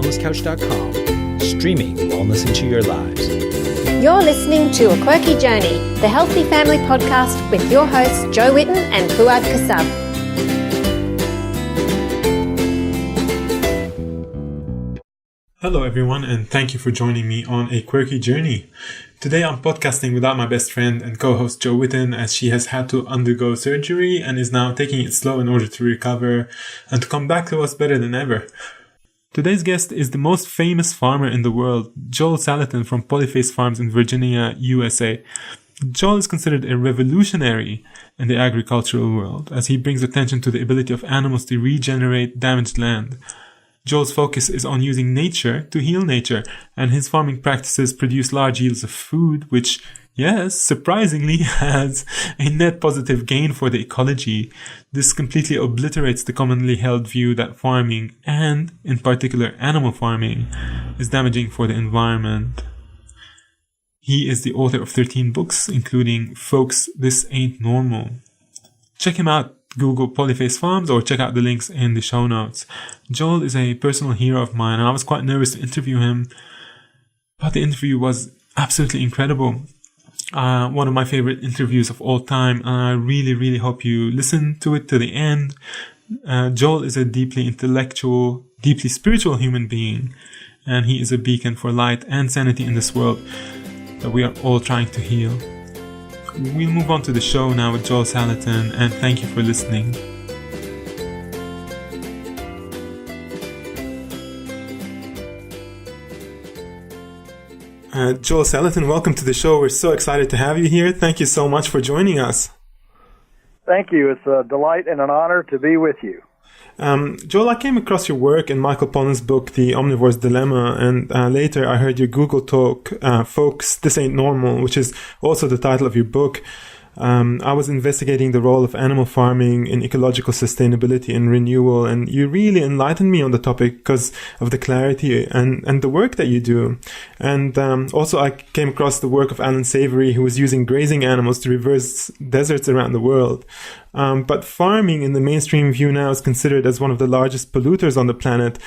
wellnesscouch.com, streaming wellness into your lives. You're listening to A Quirky Journey, the Healthy Family Podcast with your hosts Joe Whitten and Fuad Kassab. Hello everyone, and thank you for joining me on A Quirky Journey. Today I'm podcasting without my best friend and co-host Joe Whitten, as she has had to undergo surgery and is now taking it slow in order to recover and to come back to us better than ever. Today's guest is the most famous farmer in the world, Joel Salatin from Polyface Farms in Virginia, USA. Joel is considered a revolutionary in the agricultural world, as he brings attention to the ability of animals to regenerate damaged land. Joel's focus is on using nature to heal nature, and his farming practices produce large yields of food, which, yes, surprisingly has a net positive gain for the ecology. This completely obliterates the commonly held view that farming, and in particular animal farming, is damaging for the environment. He is the author of 13 books, including Folks, This Ain't Normal. Check him out. Google Polyface Farms or check out the links in the show notes. Joel is a personal hero of mine, and I was quite nervous to interview him, but the interview was absolutely incredible. One of my favorite interviews of all time, and I really hope you listen to it to the end. Joel is a deeply intellectual, deeply spiritual human being, and he is a beacon for light and sanity in this world that we are all trying to heal. We'll move on to the show now with Joel Salatin, and thank you for listening. Joel Salatin, welcome to the show. We're so excited to have you here. Thank you so much for joining us. Thank you. It's a delight and an honor to be with you. Joel, I came across your work in Michael Pollan's book, The Omnivore's Dilemma, and later I heard your Google talk, Folks, This Ain't Normal, which is also the title of your book. I was investigating the role of animal farming in ecological sustainability and renewal, and you really enlightened me on the topic because of the clarity and the work that you do. And also I came across the work of Alan Savory, who was using grazing animals to reverse deserts around the world. But farming in the mainstream view now is considered as one of the largest polluters on the planet,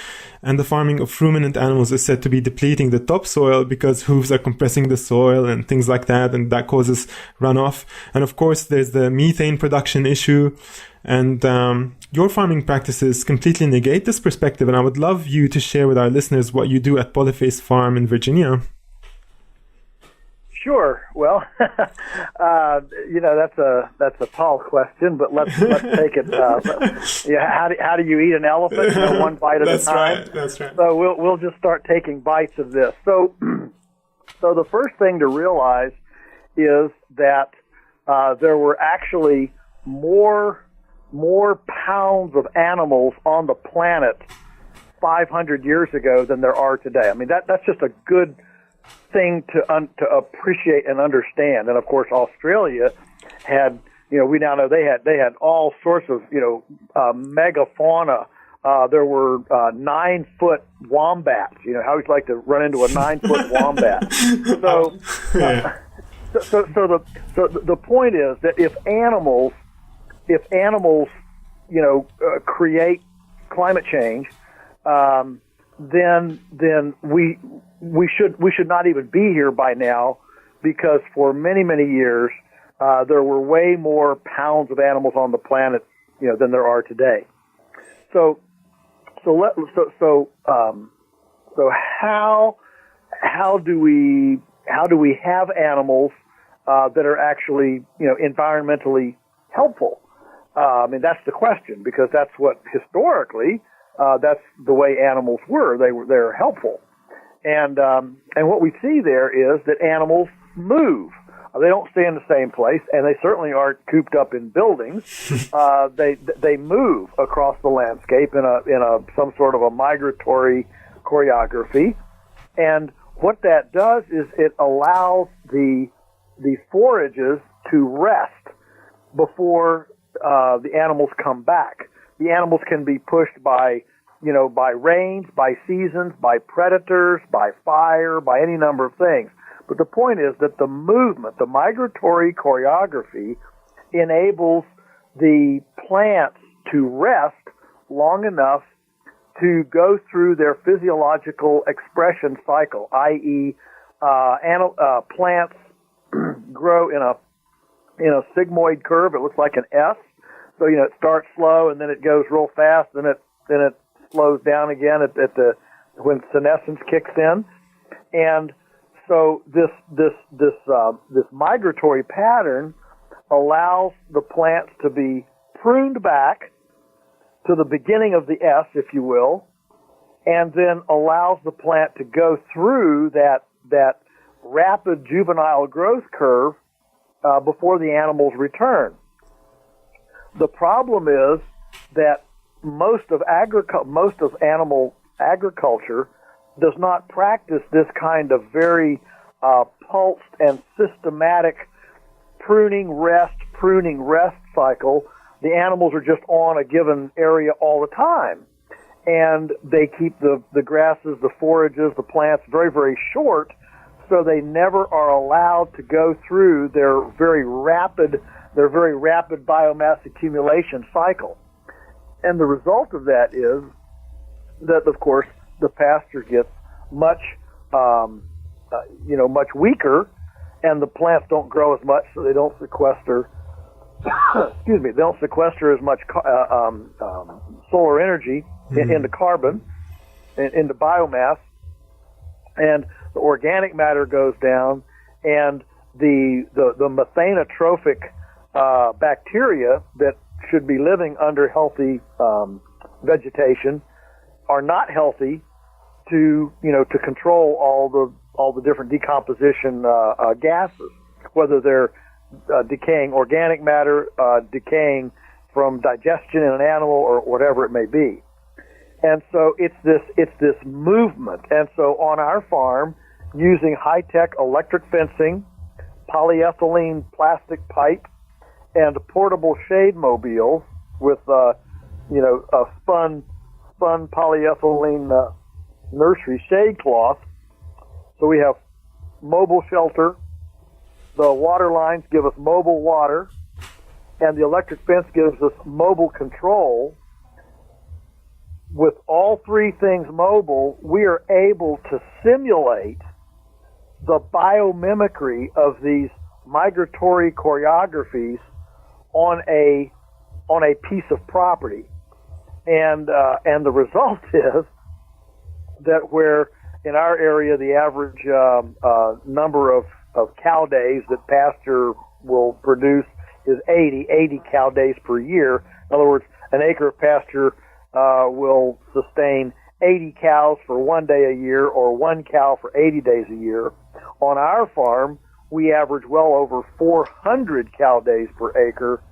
and the farming of ruminant animals is said to be depleting the topsoil because hooves are compressing the soil and things like that, and that causes runoff. And of course, there's the methane production issue, and your farming practices completely negate this perspective, and I would love you to share with our listeners what you do at Polyface Farm in Virginia. Sure. Well, that's a tall question, but let's take it. How do you eat an elephant? One bite at a time. That's right. So we'll just start taking bites of this. So the first thing to realize is that there were actually more pounds of animals on the planet 500 years ago than there are today. I mean, that's just a good thing to appreciate and understand. And of course, Australia had, we now know they had all sorts of, megafauna. There were 9-foot wombats. I always like to run into a 9-foot wombat. So the point is that if animals, create climate change, then we should not even be here by now, because for many years there were way more pounds of animals on the planet than there are today. So how do we have animals that are actually environmentally helpful? I mean, that's the question, because that's what historically that's the way animals were. They're helpful. And what we see there is that animals move. They don't stay in the same place, and they certainly aren't cooped up in buildings. They move across the landscape in some sort of a migratory choreography. And what that does is it allows the forages to rest before the animals come back. The animals can be pushed by rains, by seasons, by predators, by fire, by any number of things. But the point is that the movement, the migratory choreography, enables the plants to rest long enough to go through their physiological expression cycle, i.e., plants grow in a sigmoid curve. It looks like an S. So it starts slow and then it goes real fast. Then it slows down again when senescence kicks in. And so this migratory pattern allows the plants to be pruned back to the beginning of the S, if you will, and then allows the plant to go through that rapid juvenile growth curve before the animals return. The problem is that most of animal agriculture does not practice this kind of very pulsed and systematic pruning rest cycle. The animals are just on a given area all the time, and they keep the grasses, the forages, the plants very, very short, so they never are allowed to go through their very rapid biomass accumulation cycle. And the result of that is that, of course, the pasture gets much weaker, and the plants don't grow as much, so they don't sequester. They don't sequester as much solar energy into carbon, into biomass, and the organic matter goes down, and the methanotrophic bacteria that should be living under healthy vegetation are not healthy to control all the different decomposition gases, whether they're decaying organic matter, decaying from digestion in an animal, or whatever it may be. And so it's this movement. And so on our farm, using high-tech electric fencing, polyethylene plastic pipe, and portable shade mobiles with a spun polyethylene nursery shade cloth. So we have mobile shelter. The water lines give us mobile water, and the electric fence gives us mobile control. With all three things mobile, we are able to simulate the biomimicry of these migratory choreographies on a piece of property, and the result is that where in our area the average number of cow days that pasture will produce is 80 cow days per year. In other words, an acre of pasture will sustain 80 cows for 1 day a year, or 1 cow for 80 days a year. On our farm, we average well over 400 cow days per acre,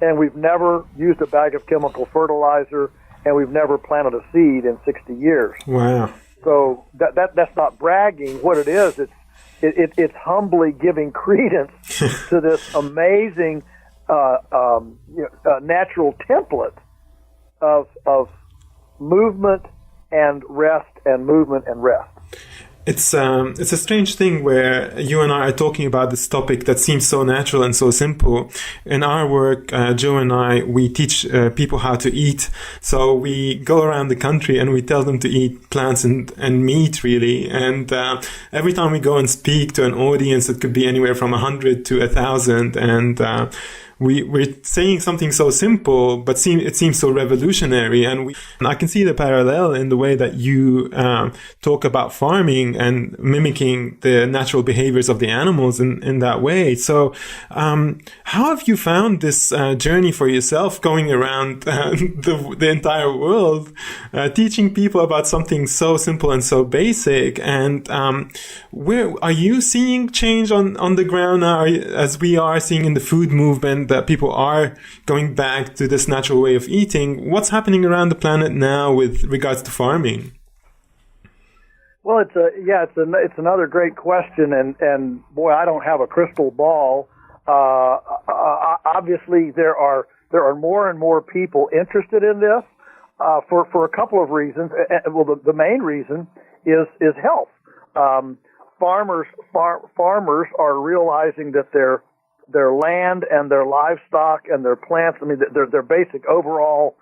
and we've never used a bag of chemical fertilizer, and we've never planted a seed in 60 years. Wow. So that's not bragging. What it is, it's humbly giving credence to this amazing natural template of movement and rest, and movement and rest. It's a strange thing where you and I are talking about this topic that seems so natural and so simple. In our work, Joe and I, we teach people how to eat. So we go around the country and we tell them to eat plants and meat, really. And every time we go and speak to an audience, it could be anywhere from 100 to 1,000. And we're saying something so simple, but it seems so revolutionary. And I can see the parallel in the way that you talk about farming and mimicking the natural behaviors of the animals in that way. So how have you found this journey for yourself, going around the entire world, teaching people about something so simple and so basic? And where are you seeing change on the ground now, as we are seeing in the food movement, that people are going back to this natural way of eating? What's happening around the planet now with regards to farming? Well, it's another great question, and boy, I don't have a crystal ball. Obviously, there are more and more people interested in this for a couple of reasons. Well, the main reason is health. Farmers are realizing that their land and their livestock and their plants, I mean, their basic overall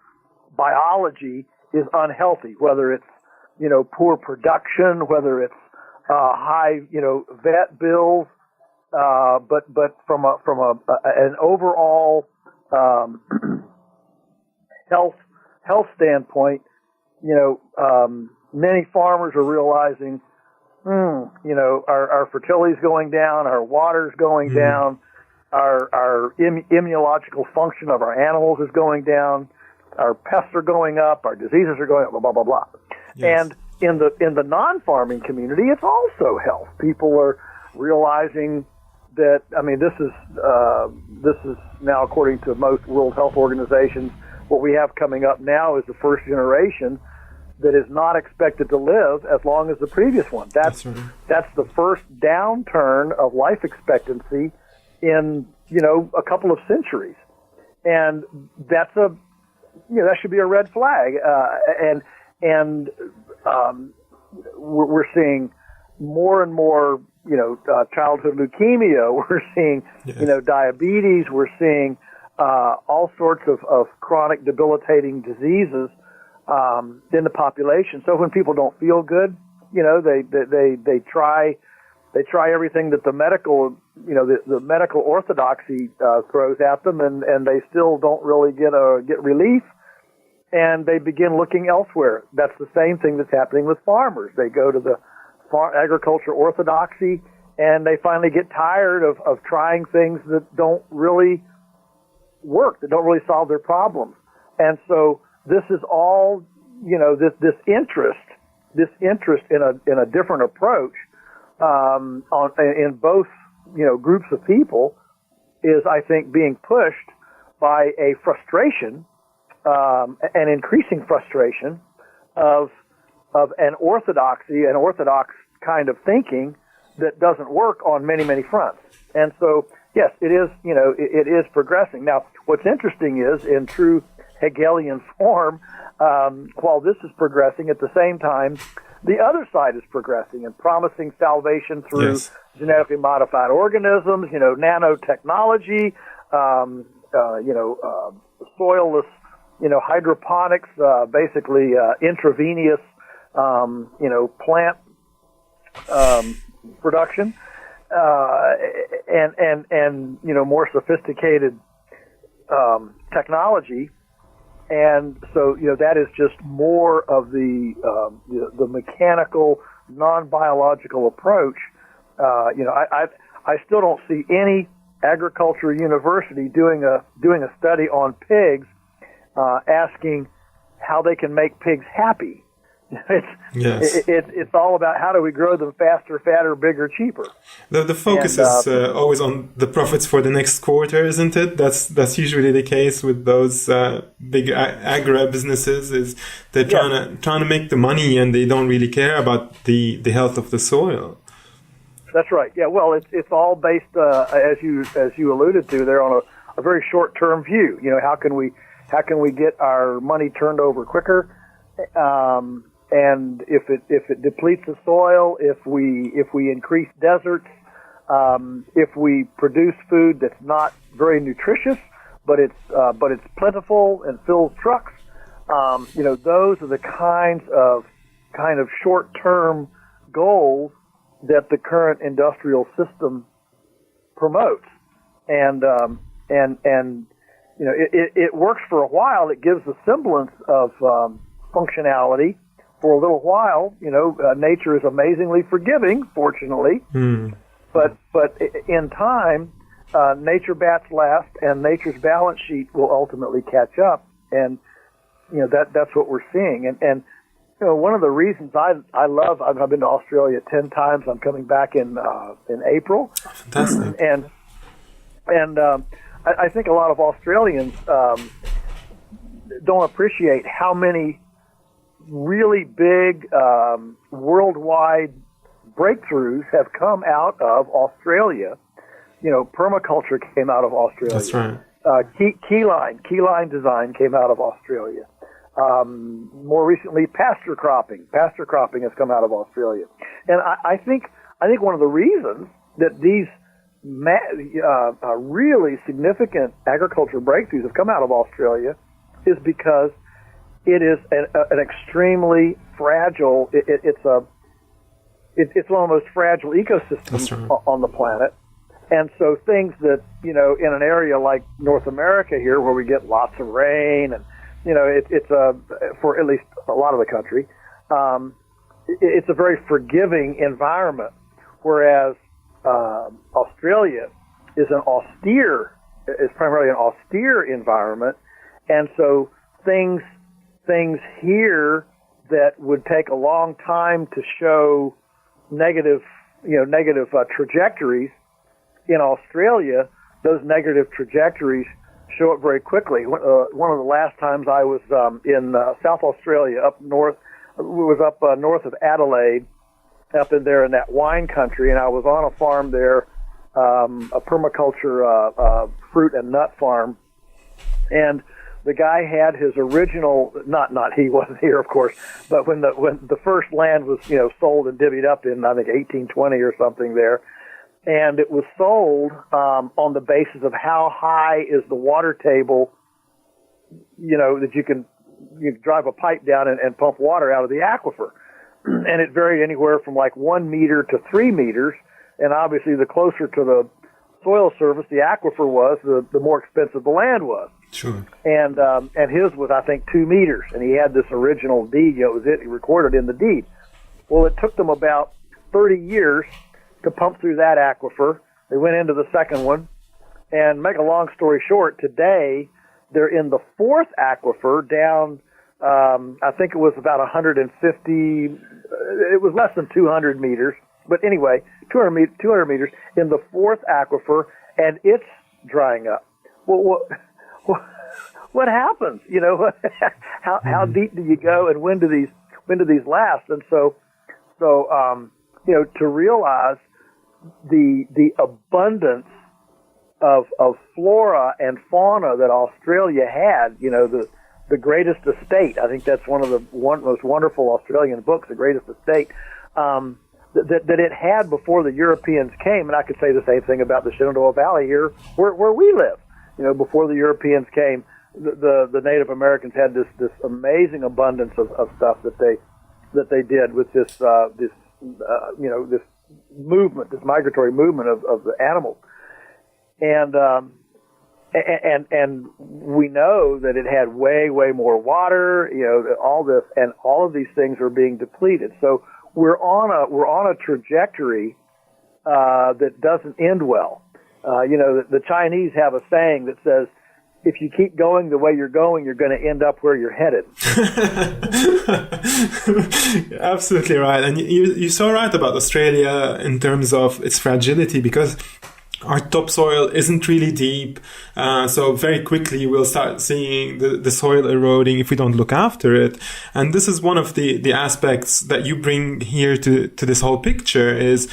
biology is unhealthy, whether it's, poor production, whether it's high, vet bills, but from an overall health standpoint, many farmers are realizing, our fertility's going down, our water's going down, our immunological function of our animals is going down, our pests are going up, our diseases are going up, blah, blah, blah, blah. Yes. And in the non-farming community, it's also health. People are realizing that, this is now, according to most World Health Organizations, what we have coming up now is the first generation that is not expected to live as long as the previous one. That's the first downturn of life expectancy in, a couple of centuries. And that's that should be a red flag. And we're seeing more and more, childhood leukemia. We're seeing, diabetes. We're seeing all sorts of chronic debilitating diseases in the population. So when people don't feel good, they try everything that the medical, the medical orthodoxy throws at them, and they still don't really get relief. And they begin looking elsewhere. That's the same thing that's happening with farmers. They go to the agriculture orthodoxy, and they finally get tired of trying things that don't really work, that don't really solve their problems. And so this is all, this interest in a different approach in both, groups of people is, I think, being pushed by a frustration, an increasing frustration of an orthodox kind of thinking that doesn't work on many, many fronts. And so, yes, it is, it is progressing. Now, what's interesting is, in true Hegelian form, while this is progressing, at the same time, the other side is progressing and promising salvation through genetically modified organisms, nanotechnology, soilless, hydroponics, basically intravenous, plant production, and more sophisticated technology. And so, that is just more of the mechanical, non-biological approach. I still don't see any agriculture university doing a study on pigs, asking how they can make pigs happy. It's all about how do we grow them faster, fatter, bigger, cheaper. The focus is always on the profits for the next quarter, isn't it? That's usually the case with those big agri businesses. Is they're trying to make the money, and they don't really care about the health of the soil. That's right. Yeah. Well, it's all based, as you alluded to, they're on a very short term view. How can we get our money turned over quicker? And if it depletes the soil, if we increase deserts, if we produce food that's not very nutritious, but it's plentiful and fills trucks, those are the kind of short-term goals that the current industrial system promotes, and it works for a while. It gives a semblance of functionality for a little while. Nature is amazingly forgiving, fortunately, but in time, nature bats last, and nature's balance sheet will ultimately catch up, and that's what we're seeing. And one of the reasons I love, I've been to Australia 10 times. I'm coming back in April. Fantastic. And I think a lot of Australians don't appreciate how many really big worldwide breakthroughs have come out of Australia. Permaculture came out of Australia. That's right. Keyline design came out of Australia. More recently, pasture cropping has come out of Australia. And I think one of the reasons that these really significant agricultural breakthroughs have come out of Australia is because it is an extremely fragile. It's one of the most fragile ecosystems on the planet. And so things that, in an area like North America here, where we get lots of rain, and, it's for at least a lot of the country, it's a very forgiving environment, whereas Australia is primarily an austere environment. And so things here that would take a long time to show negative trajectories, in Australia, those negative trajectories show up very quickly. One of the last times I was in South Australia, up north, north of Adelaide, up in there in that wine country, and I was on a farm there, a permaculture fruit and nut farm, and the guy had his original, he wasn't here, of course, but when the first land was, sold and divvied up in, I think, 1820 or something there, and it was sold on the basis of how high is the water table, that you can drive a pipe down and pump water out of the aquifer. And it varied anywhere from like 1 meter to 3 meters, and obviously the closer to the soil surface the aquifer was, the more expensive the land was. Sure. And his was, I think, 2 meters, and he had this original deed. He recorded in the deed. Well, it took them about 30 years to pump through that aquifer. They went into the second one, and make a long story short, today they're in the fourth aquifer down, I think it was about 150, it was less than 200 meters, but anyway, 200 meters in the fourth aquifer, and it's drying up. Well, what happens? How deep do you go, and when do these last? And so to realize the abundance of flora and fauna that Australia had, the greatest estate. I think that's one of the most wonderful Australian books, The Greatest Estate, that it had before the Europeans came. And I could say the same thing about the Shenandoah Valley here, where we live. Before the Europeans came, the Native Americans had this amazing abundance of stuff that they did with this movement, this migratory movement of the animals, and we know that it had way more water, all this, and all of these things are being depleted. So we're on a trajectory that doesn't end well. The Chinese have a saying that says, if you keep going the way you're going, you're going to end up where you're headed. Absolutely right. And you're so right about Australia in terms of its fragility, because our topsoil isn't really deep. So very quickly we'll start seeing the soil eroding if we don't look after it. And this is one of the aspects that you bring here to this whole picture, is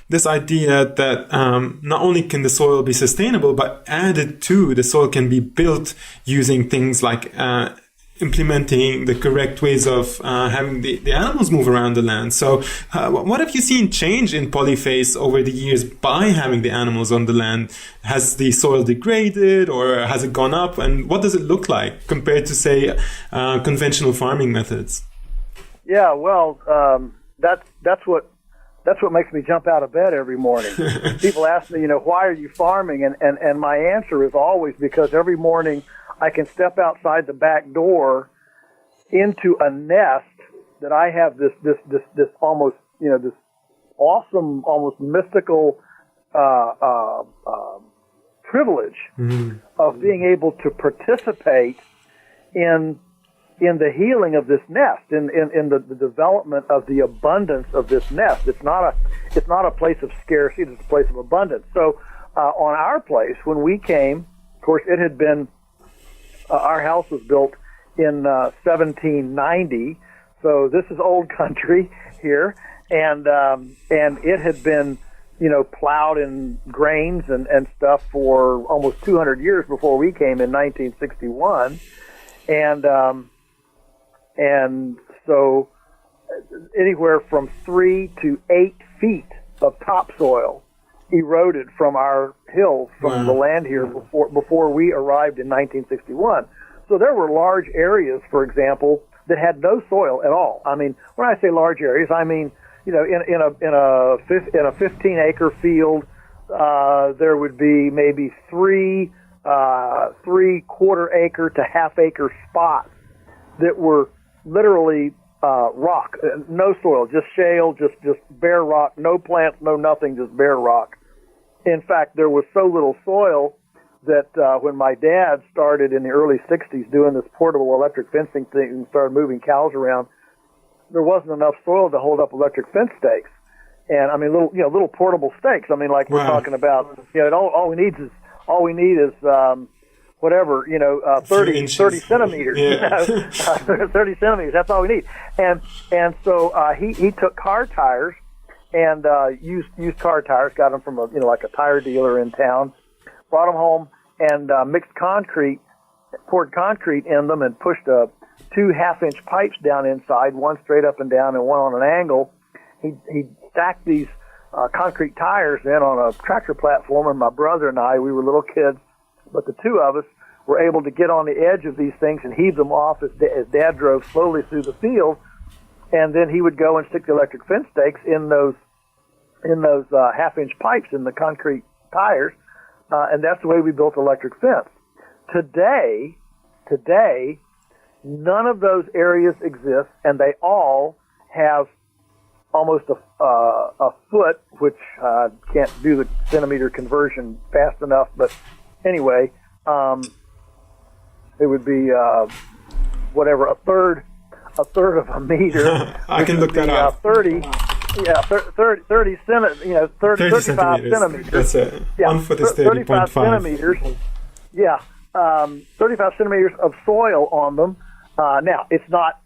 this idea that not only can the soil be sustainable, but added to, the soil can be built using things like implementing the correct ways of having the animals move around the land. So what have you seen change in Polyface over the years by having the animals on the land? Has the soil degraded, or has it gone up? And what does it look like compared to, say, conventional farming methods? Yeah, well, that's what makes me jump out of bed every morning. People ask me, why are you farming? And my answer is always because every morning I can step outside the back door into a nest that I have this almost, this awesome, almost mystical privilege of being able to participate in the healing of this nest, in the development of the abundance of this nest. It's not a place of scarcity, it's a place of abundance. So on our place, when we came, of course, it had been, our house was built in 1790, so this is old country here, and it had been, plowed in grains and stuff for almost 200 years before we came in 1961, and so anywhere from 3 to 8 feet of topsoil eroded from our hills, from the land here before we arrived in 1961. So there were large areas, for example, that had no soil at all. I mean, when I say large areas, I mean, in a 15-acre field, there would be maybe 3/4 acre to half-acre spots that were literally rock, no soil, just shale, just bare rock, no plants, no nothing, just bare rock. In fact, there was so little soil that when my dad started in the early 60s doing this portable electric fencing thing and started moving cows around, there wasn't enough soil to hold up electric fence stakes. And I mean, little portable stakes. I mean, like we're talking about, all we need is 30 centimeters, yeah. 30 centimeters. That's all we need. And so he took car tires and used car tires, got them from a tire dealer in town, brought them home and mixed concrete, poured concrete in them, and pushed 2 half-inch pipes down inside, one straight up and down and one on an angle. He stacked these concrete tires in on a tractor platform, and my brother and I, we were little kids, but the two of us were able to get on the edge of these things and heave them off as Dad drove slowly through the field, and then he would go and stick the electric fence stakes in those half-inch pipes in the concrete tires, and that's the way we built electric fence. Today, none of those areas exist, and they all have almost a foot, which can't do the centimeter conversion fast enough, but anyway, it would be a third of a meter. I can look that up. 35 centimeters. That's it. Yeah, 1 foot is 35 30.5 centimeters. Yeah, 35 centimeters of soil on them. Now it's not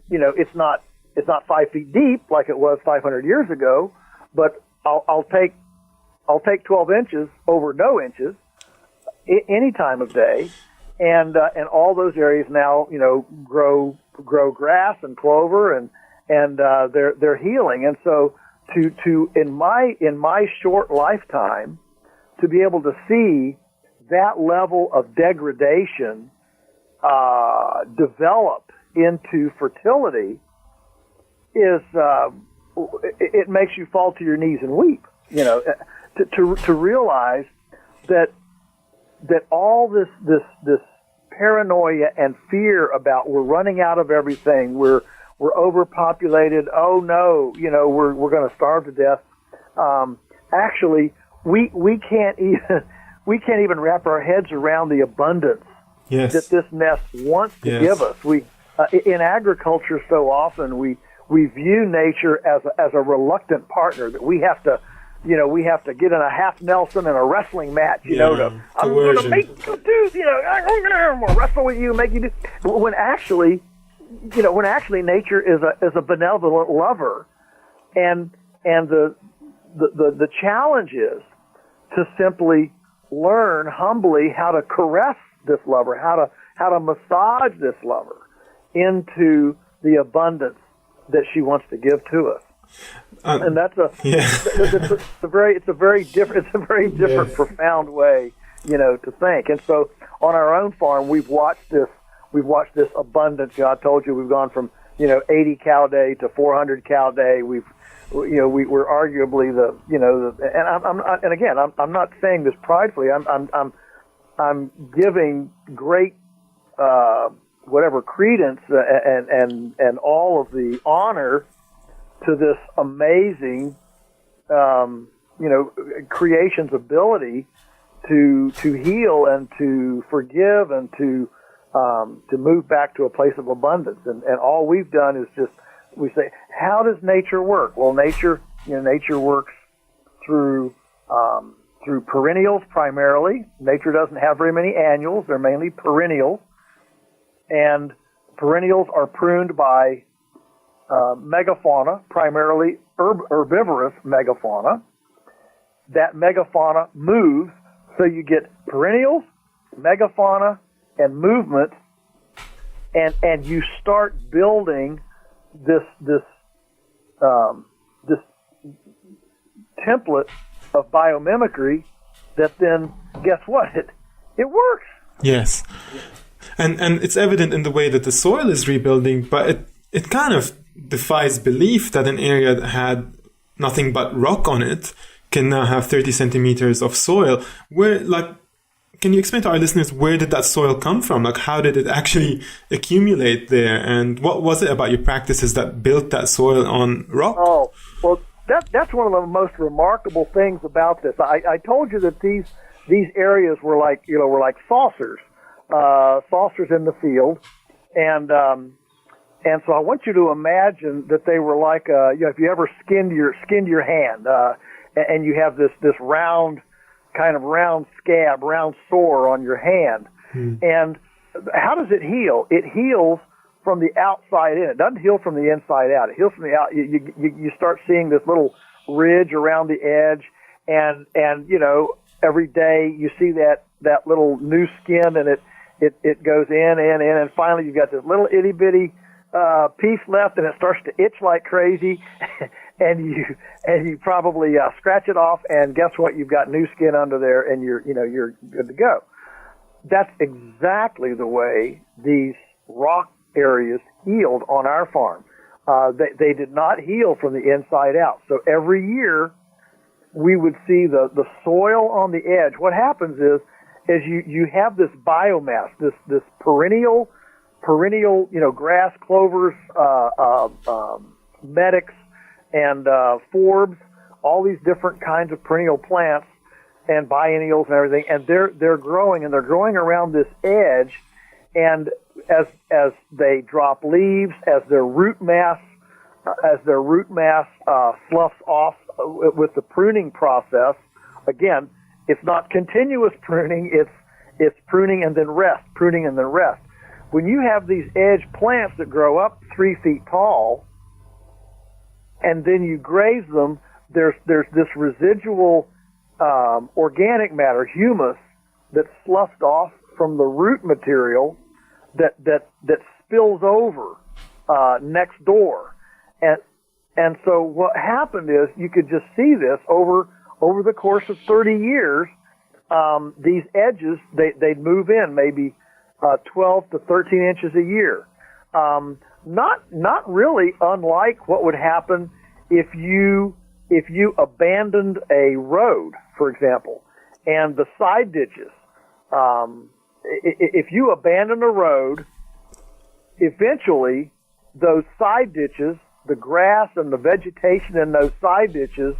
5 feet deep like it was 500 years ago, but I'll take 12 inches over no inches any time of day, and all those areas now grow grass and clover and they're healing. And so to in my short lifetime to be able to see that level of degradation develop into fertility is it makes you fall to your knees and weep. To realize that all this paranoia and fear about we're running out of everything, we're overpopulated, oh no, we're going to starve to death. Actually, we can't even wrap our heads around the abundance that this nest wants to give us. We in agriculture so often we view nature as a reluctant partner that we have to get in a half Nelson and a wrestling match, I'm going to make you do, I'm going to wrestle with you, make you do. When actually nature is a benevolent lover, and the challenge is to simply learn humbly how to caress this lover, how to massage this lover into the abundance that she wants to give to us. And that's it's a very different, profound way, to think. And so on our own farm, we've watched this abundance. I told you we've gone from 80 cow day to 400 cow day. We're arguably I'm not saying this pridefully. I'm giving great credence and all of the honor to this amazing creation's ability to heal and to forgive and to move back to a place of abundance. And all we've done is we say, how does nature work? Well, nature works through perennials primarily. Nature doesn't have very many annuals. They're mainly perennials. And perennials are pruned by megafauna, primarily herbivorous megafauna. That megafauna moves, so you get perennials, megafauna, and movement, and you start building this template of biomimicry that then, guess what? It works. Yes. And it's evident in the way that the soil is rebuilding, but it kind of defies belief that an area that had nothing but rock on it can now have 30 centimeters of soil. Can you explain to our listeners, where did that soil come from? Like, how did it actually accumulate there? And what was it about your practices that built that soil on rock? Oh, well, that's one of the most remarkable things about this. I told you that these areas were like saucers in the field, and so I want you to imagine that they were like if you ever skinned your hand, and you have this round scab, round sore on your hand. And how does it heal? It heals from the outside in. It doesn't heal from the inside out. It heals from the out. You start seeing this little ridge around the edge, and every day you see that little new skin, and it goes in, and finally you've got this little itty bitty piece left, and it starts to itch like crazy. And you probably scratch it off, and guess what? You've got new skin under there, and you're good to go. That's exactly the way these rock areas healed on our farm. They did not heal from the inside out. So every year we would see the soil on the edge. What happens is you have this biomass, this perennial, grass, clovers, medics, and forbs, all these different kinds of perennial plants and biennials and everything, and they're growing, and they're growing around this edge, and as they drop leaves, as their root mass sloughs off with the pruning process. Again, it's not continuous pruning, it's pruning and then rest, pruning and then rest. When you have these edge plants that grow up 3 feet tall, and then you graze them, there's this residual organic matter, humus, that's sloughed off from the root material that spills over next door, and so what happened is you could just see this over the course of 30 years. These edges they'd move in maybe 12 to 13 inches a year. Not really unlike what would happen if you abandoned a road, for example, and the side ditches. If you abandon a road, eventually those side ditches, the grass and the vegetation in those side ditches,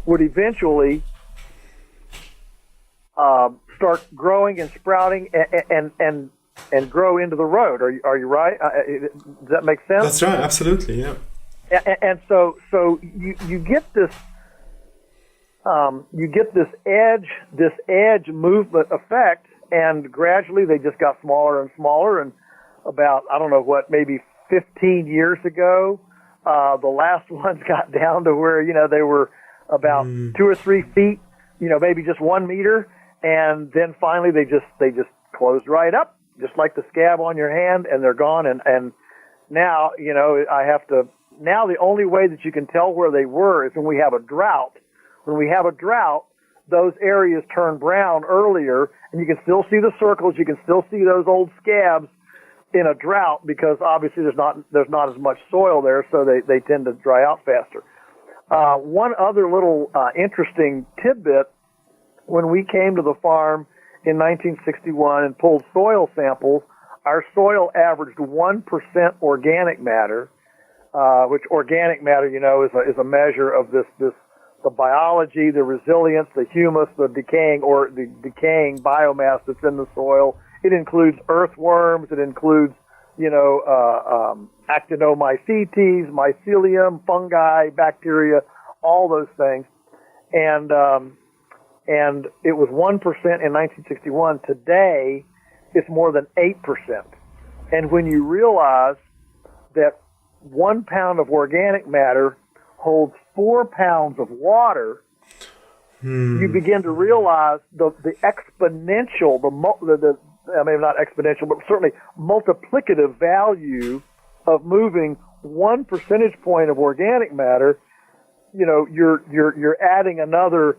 would eventually start growing and sprouting and grow into the road. Are you right? Does that make sense? That's right. Absolutely. Yeah. And so you get this edge movement effect, and gradually they just got smaller and smaller. And about, I don't know what, maybe 15 years ago, the last ones got down to where they were about 2 or 3 feet, maybe just 1 meter, and then finally they just closed right up, just like the scab on your hand, and they're gone. And now now the only way that you can tell where they were is when we have a drought. When we have a drought, those areas turn brown earlier, and you can still see the circles. You can still see those old scabs in a drought, because obviously there's not as much soil there, so they tend to dry out faster. One other little interesting tidbit: when we came to the farm in 1961 and pulled soil samples, our soil averaged 1% organic matter, which organic matter, is a measure of the biology, the resilience, the humus, the decaying biomass that's in the soil. It includes earthworms. It includes, actinomycetes, mycelium, fungi, bacteria, all those things. And it was 1% in 1961. Today, it's more than 8%. And when you realize that 1 pound of organic matter holds 4 pounds of water, you begin to realize the exponential, not exponential, but certainly multiplicative value of moving 1 percentage point of organic matter. You're adding another,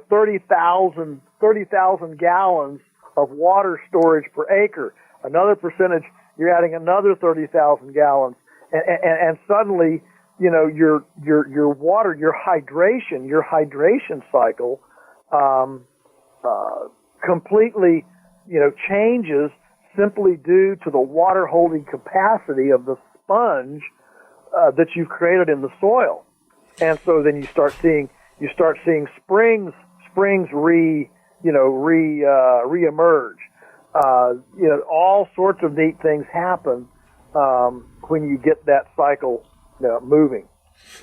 30,000 gallons of water storage per acre. another percentage, you're adding another 30,000 gallons, and suddenly, your water, your hydration cycle, completely, changes simply due to the water holding capacity of the sponge that you've created in the soil. And so then you start seeing springs reemerge. All sorts of neat things happen when you get that cycle moving.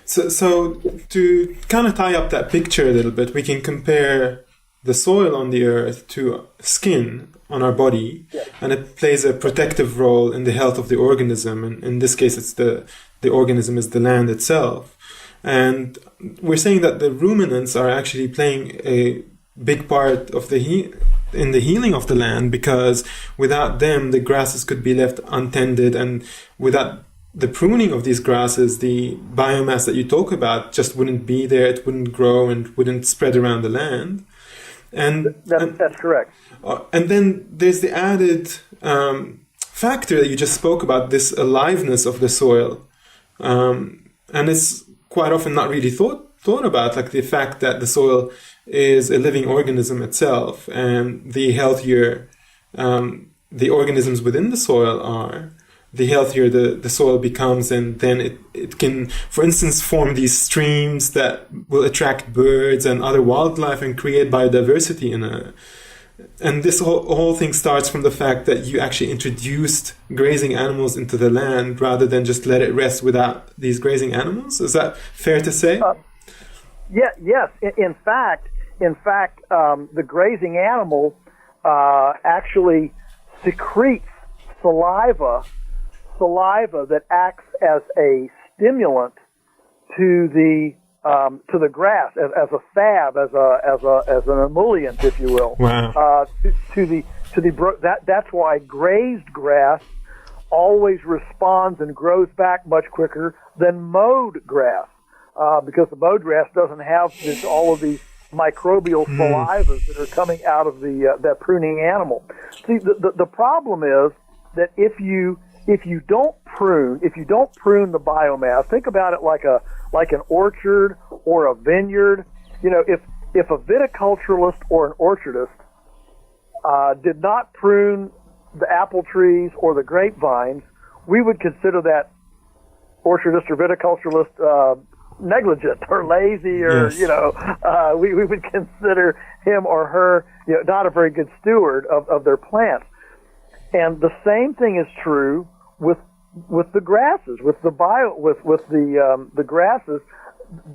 So to kind of tie up that picture a little bit, we can compare the soil on the earth to skin on our body, yes. And it plays a protective role in the health of the organism. And in this case, it's the organism is the land itself. And we're saying that the ruminants are actually playing a big part of in the healing of the land, because without them, the grasses could be left untended, and without the pruning of these grasses, the biomass that you talk about just wouldn't be there. It wouldn't grow and wouldn't spread around the land. And that's correct. And then there's the added factor that you just spoke about, this aliveness of the soil, and it's quite often not really thought about, like the fact that the soil is a living organism itself, and the healthier the organisms within the soil are, the healthier the soil becomes, and then it can, for instance, form these streams that will attract birds and other wildlife and create biodiversity and this whole thing starts from the fact that you actually introduced grazing animals into the land rather than just let it rest without these grazing animals. Is that fair to say? Yes. In fact, the grazing animal actually secretes saliva that acts as a stimulant to the grass, as a salve, as an emollient, if you will. Wow. That's why grazed grass always responds and grows back much quicker than mowed grass, because the mowed grass doesn't have all of these microbial salivas that are coming out of that pruning animal. See, the problem is that if you don't prune the biomass, think about it like an orchard or a vineyard. If a viticulturalist or an orchardist did not prune the apple trees or the grapevines, we would consider that orchardist or viticulturalist negligent or lazy, or yes. We would consider him or her not a very good steward of their plants. And the same thing is true with the grasses, with the grasses.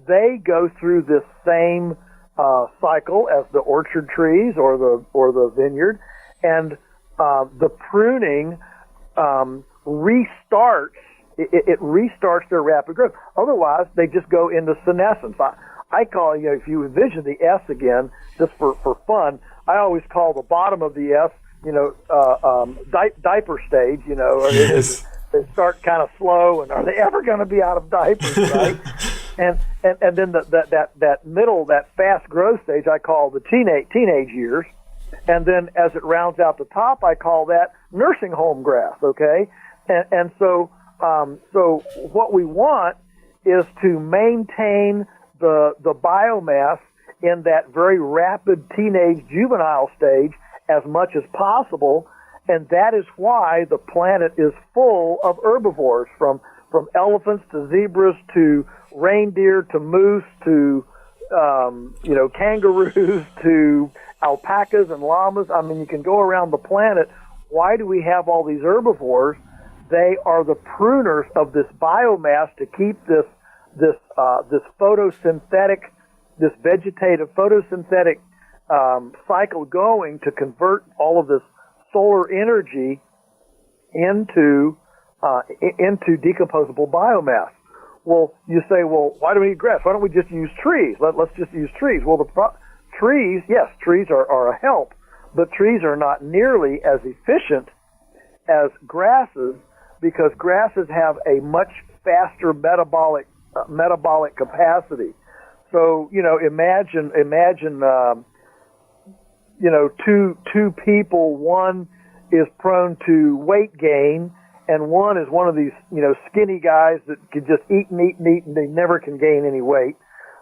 They go through this same cycle as the orchard trees or the vineyard, and the pruning restarts. It restarts their rapid growth. Otherwise, they just go into senescence. I call, if you envision the S again, just for fun, I always call the bottom of the S, diaper stage. Yes. They start kind of slow, and are they ever going to be out of diapers, right? and then that middle, that fast growth stage, I call the teenage years, and then as it rounds out the top, I call that nursing home grass. Okay, and so what we want is to maintain the biomass in that very rapid teenage juvenile stage as much as possible. And that is why the planet is full of herbivores, from elephants to zebras to reindeer to moose to kangaroos to alpacas and llamas. I mean, you can go around the planet. Why do we have all these herbivores? They are the pruners of this biomass to keep this photosynthetic, this vegetative photosynthetic cycle going, to convert all of this solar energy into decomposable biomass. Well, you say, why do we need grass? Why don't we just use trees? Let's just use trees. Well, trees are a help, but trees are not nearly as efficient as grasses, because grasses have a much faster metabolic capacity. So, imagine two people, one, is prone to weight gain, and one is one of these, skinny guys that can just eat and eat and eat, and they never can gain any weight.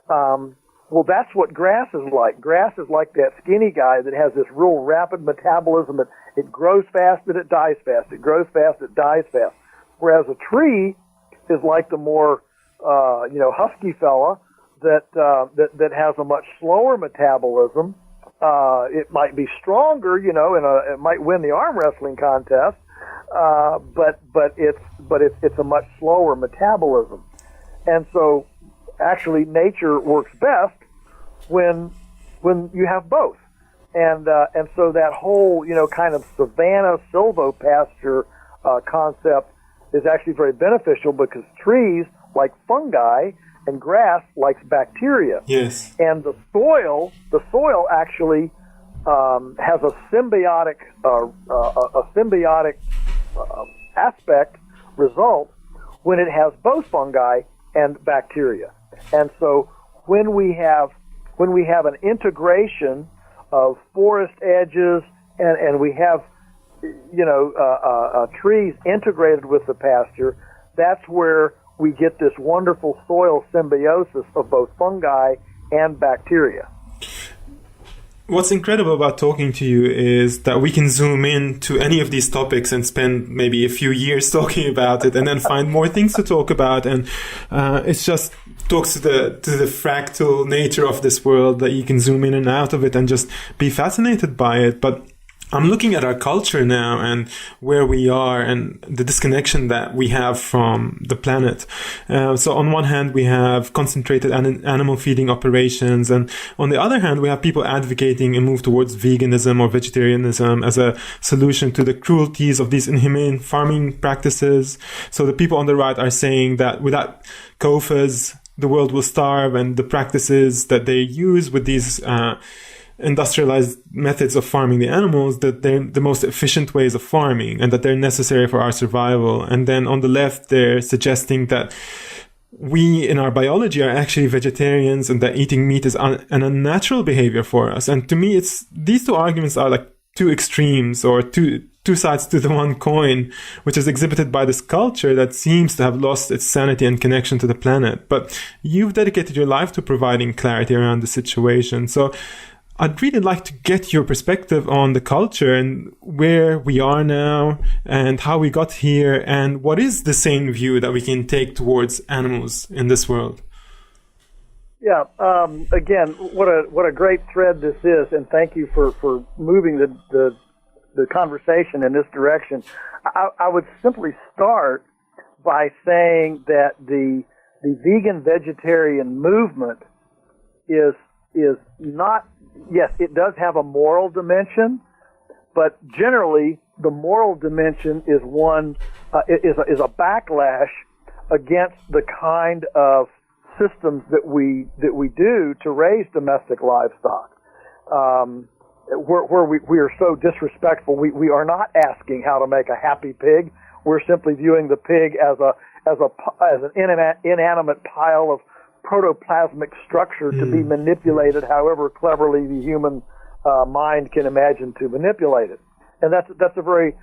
Well, that's what grass is like. Grass is like that skinny guy that has this real rapid metabolism. It grows fast, and it dies fast. It grows fast, it dies fast. Whereas a tree is like the more, husky fella that has a much slower metabolism. It might be stronger, and it might win the arm wrestling contest, but it's a much slower metabolism. And so, actually, nature works best when you have both. And so that whole, kind of savanna silvopasture concept is actually very beneficial because trees like fungi and grass likes bacteria. Yes. And the soil actually has a symbiotic aspect result when it has both fungi and bacteria. And so when we have an integration of forest edges and we have trees integrated with the pasture, that's where we get this wonderful soil symbiosis of both fungi and bacteria. What's incredible about talking to you is that we can zoom in to any of these topics and spend maybe a few years talking about it and then find more things to talk about. And it's just talks to the fractal nature of this world that you can zoom in and out of it and just be fascinated by it. But I'm looking at our culture now and where we are and the disconnection that we have from the planet. So on one hand, we have concentrated animal feeding operations. And on the other hand, we have people advocating a move towards veganism or vegetarianism as a solution to the cruelties of these inhumane farming practices. So the people on the right are saying that without COFAs, the world will starve, and the practices that they use with these industrialized methods of farming the animals, that they're the most efficient ways of farming and that they're necessary for our survival. And then on the left, they're suggesting that we in our biology are actually vegetarians and that eating meat is an unnatural behavior for us. And to me, these two arguments are like two extremes or two sides to the one coin, which is exhibited by this culture that seems to have lost its sanity and connection to the planet. But you've dedicated your life to providing clarity around the situation. So I'd really like to get your perspective on the culture and where we are now and how we got here and what is the sane view that we can take towards animals in this world. Yeah. Again, what a great thread this is, and thank you for moving the conversation in this direction. I would simply start by saying that the vegan vegetarian movement is not. Yes, it does have a moral dimension, but generally the moral dimension is is a backlash against the kind of systems that we do to raise domestic livestock. Where we are so disrespectful, we are not asking how to make a happy pig. We're simply viewing the pig as an inanimate pile of protoplasmic structure to be manipulated however cleverly the human mind can imagine to manipulate it. And that's a very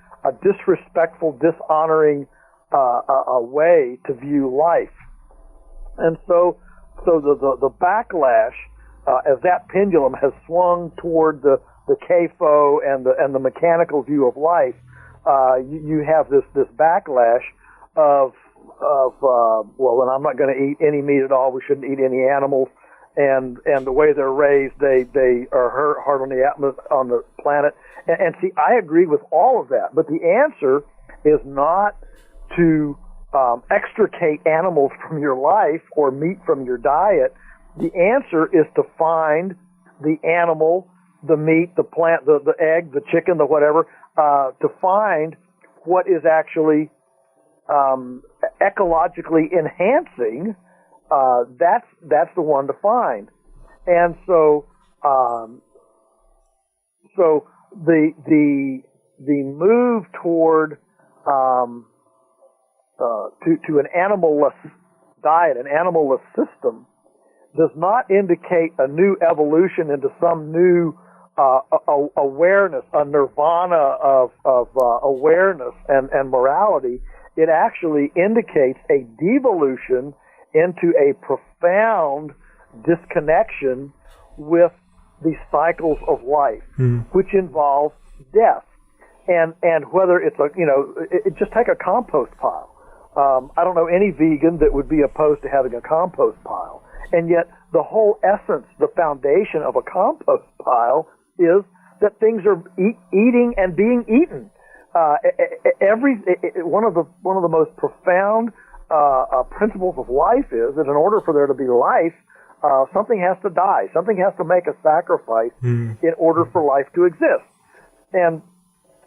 disrespectful, dishonoring way to view life. And so the backlash, as that pendulum has swung toward the CAFO and the mechanical view of life, you have this backlash of and I'm not going to eat any meat at all. We shouldn't eat any animals, and the way they're raised, they are hard on the planet. And see, I agree with all of that, but the answer is not to extricate animals from your life or meat from your diet. The answer is to find the animal, the meat, the plant, the egg, the chicken, the whatever, to find what is actually ecologically enhancing. That's the one to find. And so the move toward to an animalless diet, an animalless system, does not indicate a new evolution into some new awareness, a nirvana of awareness and morality. It actually indicates a devolution into a profound disconnection with the cycles of life, which involves death. And whether it's just take a compost pile. I don't know any vegan that would be opposed to having a compost pile. And yet the whole essence, the foundation of a compost pile is that things are eating and being eaten. One of the most profound principles of life is that in order for there to be life, something has to die. Something has to make a sacrifice in order for life to exist. And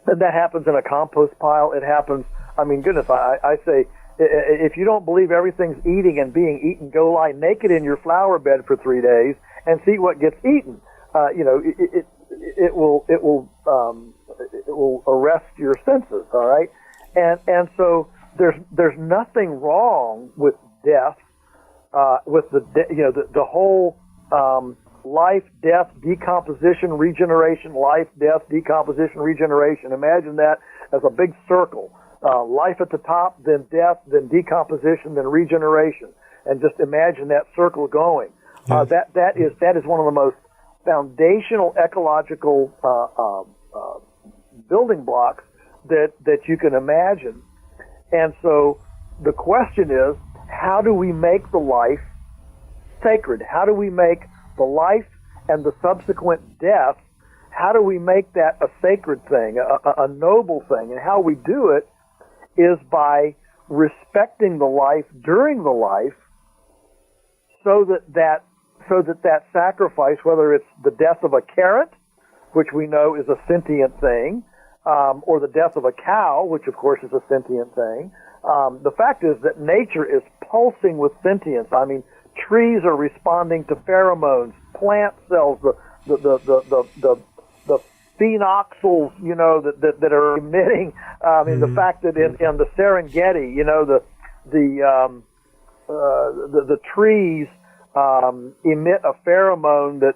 that happens in a compost pile. It happens, I mean, goodness, I say, if you don't believe everything's eating and being eaten, go lie naked in your flower bed for 3 days and see what gets eaten. It will arrest your senses. All right, and so there's nothing wrong with death, with the whole life, death, decomposition, regeneration, life, death, decomposition, regeneration. Imagine that as a big circle. Life at the top, then death, then decomposition, then regeneration, and just imagine that circle going. That is one of the most foundational ecological building blocks that you can imagine. And so the question is, how do we make the life sacred? How do we make the life and the subsequent death, how do we make that a sacred thing, a noble thing? And how we do it is by respecting the life during the life, so that sacrifice, whether it's the death of a carrot, which we know is a sentient thing, or the death of a cow, which of course is a sentient thing. The fact is that nature is pulsing with sentience. I mean, trees are responding to pheromones, plant cells, the phenoxyls, that are emitting. I mean, the fact that in the Serengeti, the trees emit a pheromone that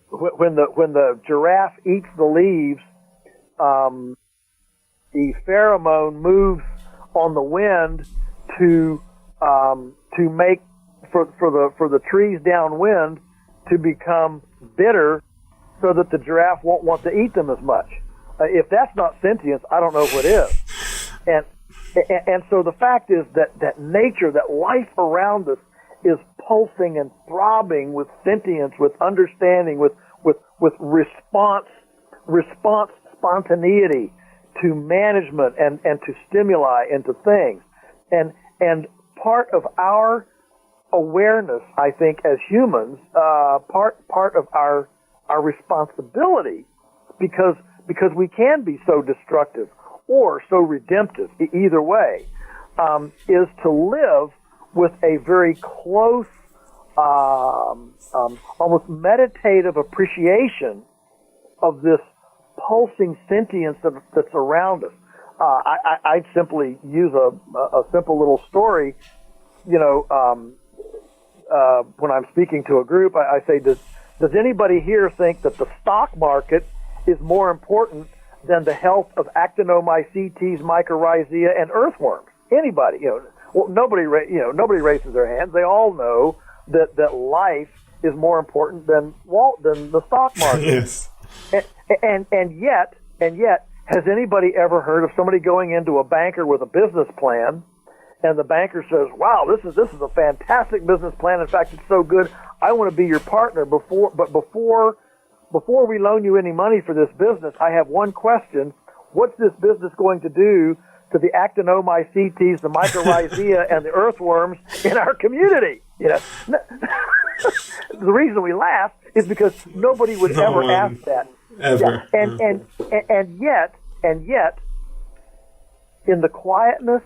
when the giraffe eats the leaves, the pheromone moves on the wind to make for the trees downwind to become bitter, so that the giraffe won't want to eat them as much. If that's not sentience, I don't know what is. And so the fact is that nature, that life around us, is pulsing and throbbing with sentience, with understanding, with response spontaneity to management and to stimuli and to things. And part of our awareness, I think, as humans, part of our responsibility, because we can be so destructive or so redemptive, either way, is to live with a very close, almost meditative appreciation of this pulsing sentience that's around us. I'd simply use a simple little story. When I'm speaking to a group, I say, does anybody here think that the stock market is more important than the health of actinomycetes, mycorrhizae, and earthworms? Anybody? Well, nobody raises their hands. They all know that life is more important than the stock market. Yes. And yet, has anybody ever heard of somebody going into a banker with a business plan, and the banker says, "Wow, this is a fantastic business plan. In fact, it's so good. I want to be your partner. Before we loan you any money for this business, I have one question: what's this business going to do to the actinomycetes, the mycorrhizae, and the earthworms in our community?" The reason we laugh is because nobody would ever ask that. Ever. Yeah. And yet, in the quietness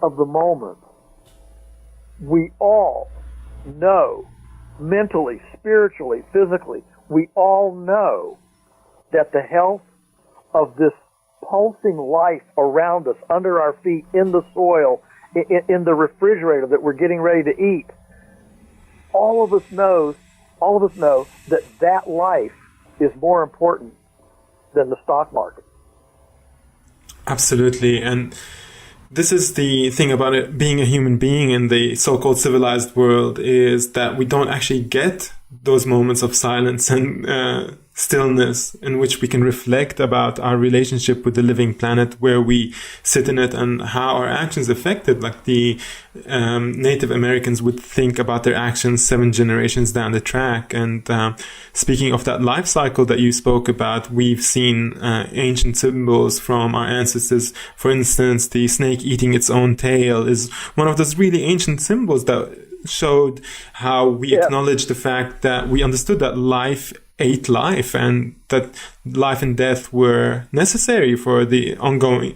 of the moment, we all know, mentally, spiritually, physically, we all know that the health of this pulsing life around us, under our feet, in the soil, in the refrigerator that we're getting ready to eat, all of us know that life is more important than the stock market. Absolutely. And this is the thing about it being a human being in the so-called civilized world, is that we don't actually get those moments of silence and stillness in which we can reflect about our relationship with the living planet, where we sit in it and how our actions affect it. Like the Native Americans would think about their actions 7 generations down the track. And speaking of that life cycle that you spoke about, we've seen ancient symbols from our ancestors. For instance, the snake eating its own tail is one of those really ancient symbols that showed how we acknowledge the fact that we understood that life ate life, and that life and death were necessary for the ongoing,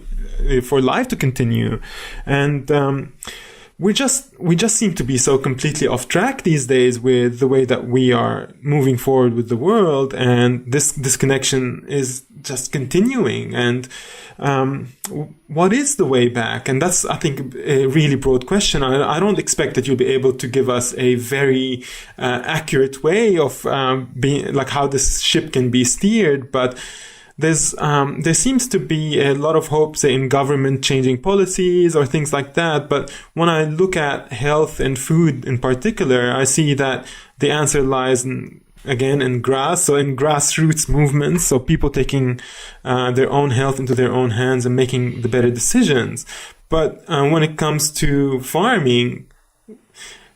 for life to continue. And we just seem to be so completely off track these days with the way that we are moving forward with the world, and this disconnection is just continuing. And what is the way back? And that's, I think, a really broad question. I don't expect that you'll be able to give us a very accurate way of being, like, how this ship can be steered, but there seems to be a lot of hope, say, in government changing policies or things like that. But when I look at health and food in particular, I see that the answer lies in grassroots movements. So people taking their own health into their own hands and making the better decisions. But when it comes to farming,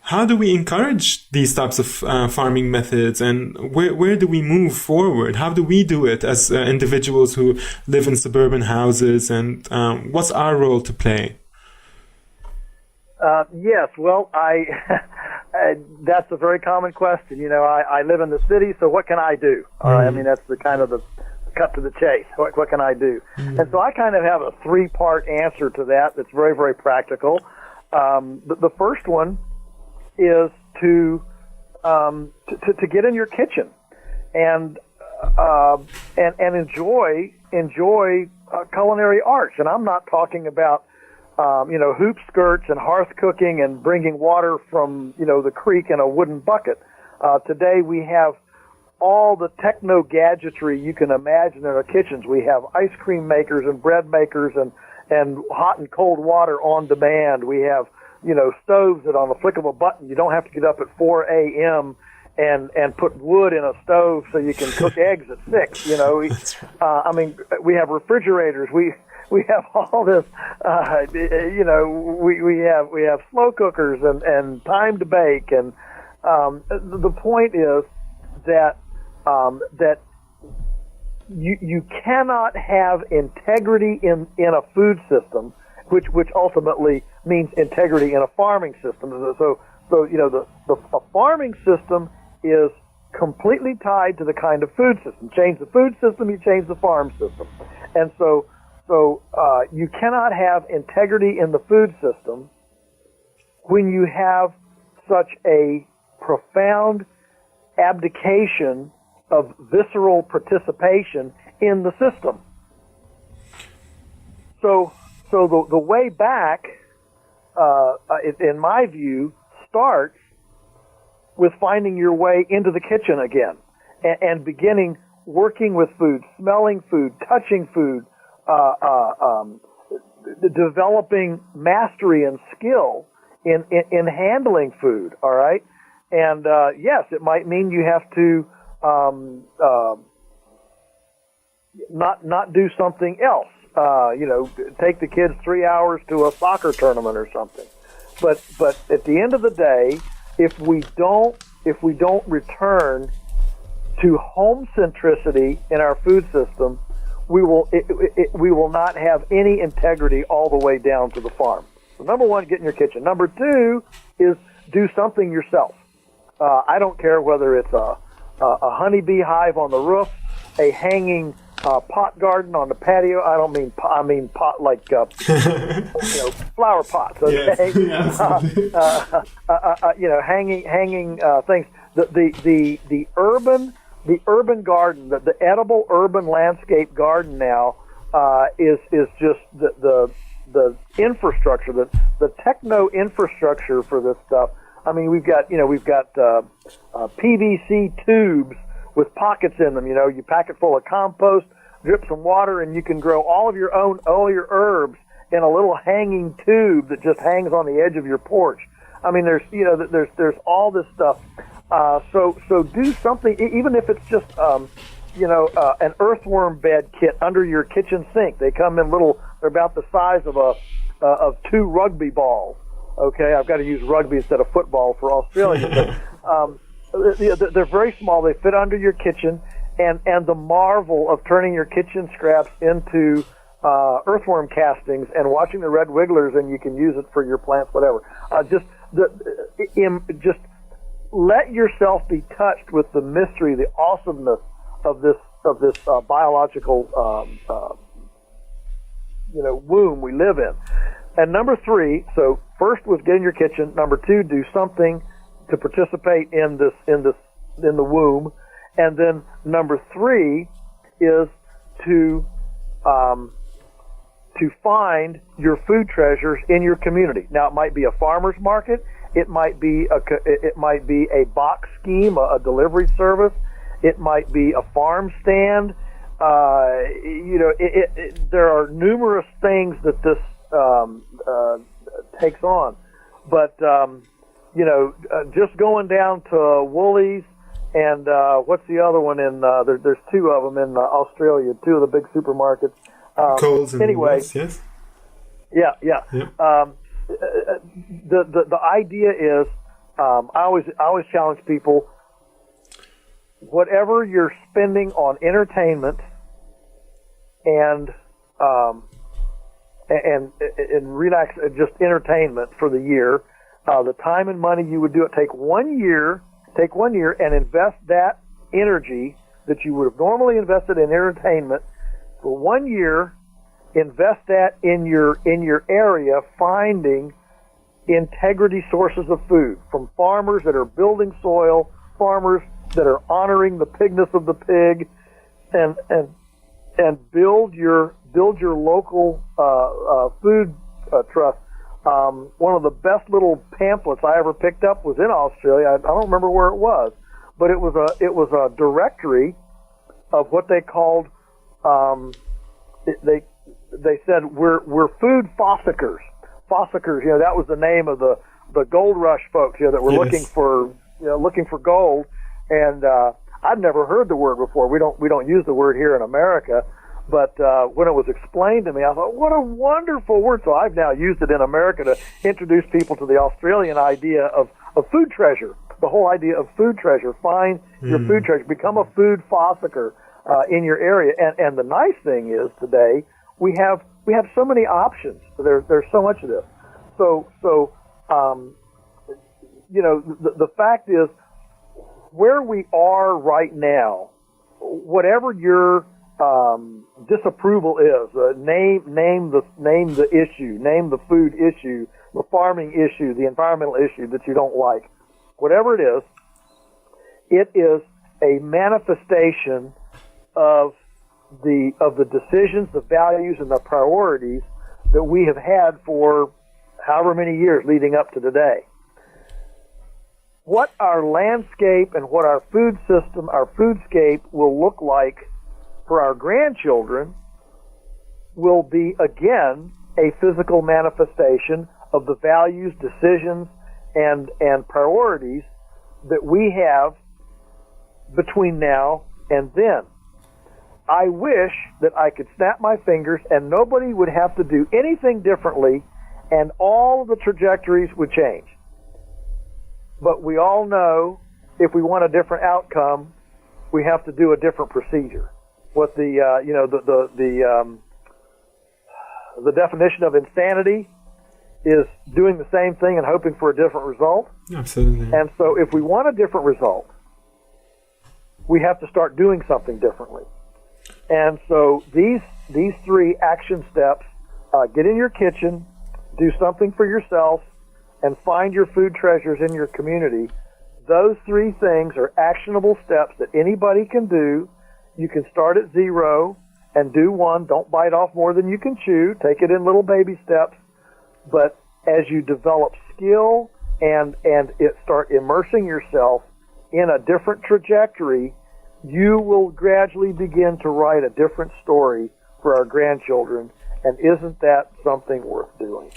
how do we encourage these types of farming methods, and where do we move forward? How do we do it as individuals who live in suburban houses, and what's our role to play? Yes, well, that's a very common question. You know, I live in the city, so what can I do? I mean, that's the kind of the cut to the chase. What can I do? And so I kind of have a 3-part answer to that that's very, very practical. The first one is to get in your kitchen and enjoy culinary arts. And I'm not talking about hoop skirts and hearth cooking and bringing water from the creek in a wooden bucket. Today we have all the techno gadgetry you can imagine in our kitchens. We have ice cream makers and bread makers and hot and cold water on demand. We have stoves that on the flick of a button, you don't have to get up at 4 a.m. and put wood in a stove so you can cook eggs at 6. I mean, we have refrigerators. We have all this. We have slow cookers and time to bake. And the point is that you cannot have integrity in a food system, which ultimately means integrity in a farming system. So a farming system is completely tied to the kind of food system. Change the food system, you change the farm system. And so you cannot have integrity in the food system when you have such a profound abdication of visceral participation in the system. So the way back, in my view, starts with finding your way into the kitchen again and beginning working with food, smelling food, touching food, developing mastery and skill in handling food. All right, and yes, it might mean you have to not do something else. Take the kids 3 hours to a soccer tournament or something. But at the end of the day, if we don't return to home centricity in our food system, we will not have any integrity all the way down to the farm. So number one, get in your kitchen. Number two is do something yourself. I don't care whether it's a honeybee hive on the roof, a hanging pot garden on the patio. I mean pot like flower pots. Okay, yes. Hanging things. The urban garden, the edible urban landscape garden now is just the infrastructure, the techno infrastructure for this stuff. I mean, we've got PVC tubes with pockets in them. You pack it full of compost, drip some water, and you can grow all your herbs in a little hanging tube that just hangs on the edge of your porch. I mean, there's all this stuff. So do something, even if it's just an earthworm bed kit under your kitchen sink. They come in they're about the size of 2 rugby balls. Okay, I've got to use rugby instead of football for Australia. They're very small. They fit under your kitchen, and the marvel of turning your kitchen scraps into earthworm castings and watching the red wigglers, and you can use it for your plants, whatever. Just let yourself be touched with the mystery, the awesomeness of this biological womb we live in. And number 3, so first was get in your kitchen. Number 2, do something to participate in the womb. And then number 3 is to find your food treasures in your community. Now, it might be a farmer's market. It might be a box scheme, a delivery service. It might be a farm stand. There are numerous things that this takes on. But just going down to Woolies and what's the other one in? There's 2 of them in Australia. 2 of the big supermarkets. Coles and anyway, Woolworths, yes. Yeah. The idea is, I always challenge people. Whatever you're spending on entertainment and relax, just entertainment for the year, the time and money you would do it. Take 1 year and invest that energy that you would have normally invested in entertainment for 1 year. Invest that in your area, finding integrity sources of food from farmers that are building soil, farmers that are honoring the pigness of the pig, and build your local food trust. One of the best little pamphlets I ever picked up was in Australia. I don't remember where it was, but it was a directory of what they called. They said we're food fossickers. Fossickers, that was the name of the gold rush folks, that were looking for gold. And I'd never heard the word before. We don't use the word here in America, but when it was explained to me, I thought, what a wonderful word. So I've now used it in America to introduce people to the Australian idea of food treasure. The whole idea of food treasure. Find your food treasure. Become a food fossicker in your area. And the nice thing is today we have so many options. There's so much of this. So the fact is, where we are right now, whatever your disapproval is, name the issue, name the food issue, the farming issue, the environmental issue that you don't like, whatever it is a manifestation of the decisions, the values, and the priorities that we have had for however many years leading up to today. What our landscape and what our food system, our foodscape will look like for our grandchildren will be, again, a physical manifestation of the values, decisions, and priorities that we have between now and then. I wish that I could snap my fingers and nobody would have to do anything differently and all the trajectories would change. But we all know if we want a different outcome, we have to do a different procedure. What the definition of insanity is doing the same thing and hoping for a different result. Absolutely. And so if we want a different result, we have to start doing something differently. And so these 3 action steps, get in your kitchen, do something for yourself, and find your food treasures in your community. Those 3 things are actionable steps that anybody can do. You can start at 0 and do 1. Don't bite off more than you can chew. Take it in little baby steps. But as you develop skill and start immersing yourself in a different trajectory, you will gradually begin to write a different story for our grandchildren. And isn't that something worth doing?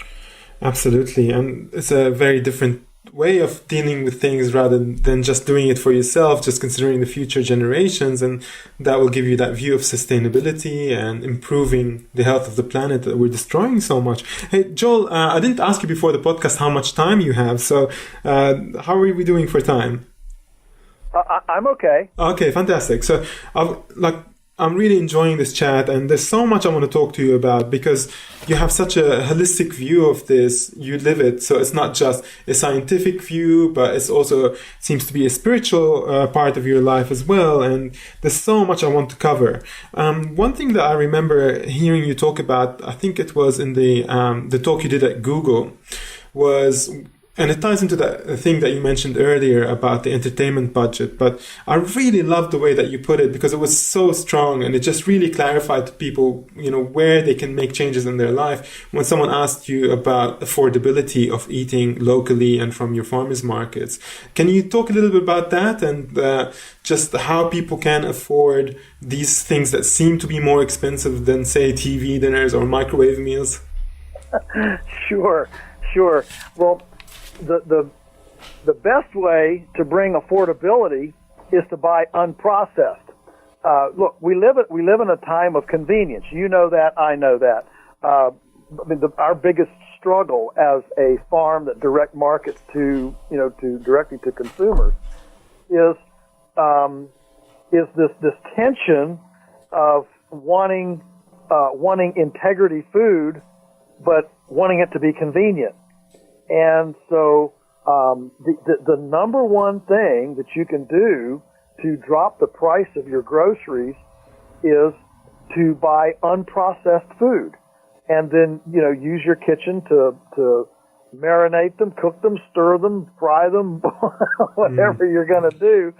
Absolutely. And it's a very different way of dealing with things rather than just doing it for yourself, just considering the future generations. And that will give you that view of sustainability and improving the health of the planet that we're destroying so much. Hey, Joel, I didn't ask you before the podcast how much time you have. So how are we doing for time? I'm okay. Okay, fantastic. So I'm really enjoying this chat, and there's so much I want to talk to you about because you have such a holistic view of this. You live it, so it's not just a scientific view, but it's also seems to be a spiritual part of your life as well. And there's so much I want to cover. One thing that I remember hearing you talk about, I think it was in the talk you did at Google, was. And it ties into that thing that you mentioned earlier about the entertainment budget. But I really loved the way that you put it because it was so strong and it just really clarified to people, where they can make changes in their life. When someone asked you about affordability of eating locally and from your farmers markets, can you talk a little bit about that and just how people can afford these things that seem to be more expensive than, say, TV dinners or microwave meals? Sure. Well, the best way to bring affordability is to buy unprocessed. Look, we live in a time of convenience. You know that, I know that. Our biggest struggle as a farm that direct markets to directly to consumers is this tension of wanting integrity food, but wanting it to be convenient. And so the number one thing that you can do to drop the price of your groceries is to buy unprocessed food, and then use your kitchen to marinate them, cook them, stir them, fry them, whatever you're going to do.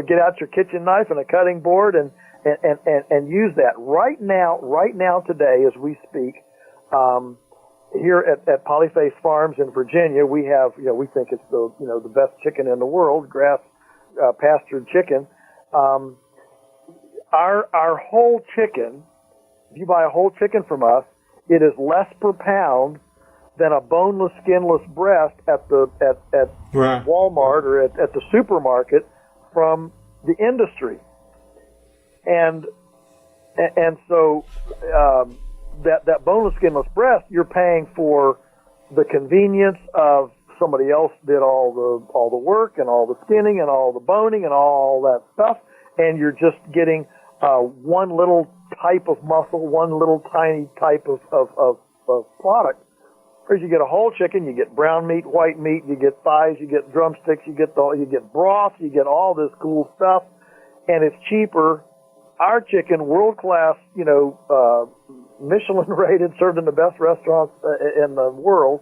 Get out your kitchen knife and a cutting board and use that right now today as we speak. Here at Polyface Farms in Virginia, we have, we think it's the best chicken in the world, grass pastured chicken. Our whole chicken, if you buy a whole chicken from us, it is less per pound than a boneless, skinless breast at Right. Walmart or at the supermarket from the industry. And so that boneless, skinless breast, you're paying for the convenience of somebody else did all the work and all the skinning and all the boning and all that stuff, and you're just getting one little type of muscle, one little tiny type of product. Whereas you get a whole chicken, you get brown meat, white meat, you get thighs, you get drumsticks, you get broth, you get all this cool stuff, and it's cheaper. Our chicken, world class, Michelin rated, served in the best restaurants in the world,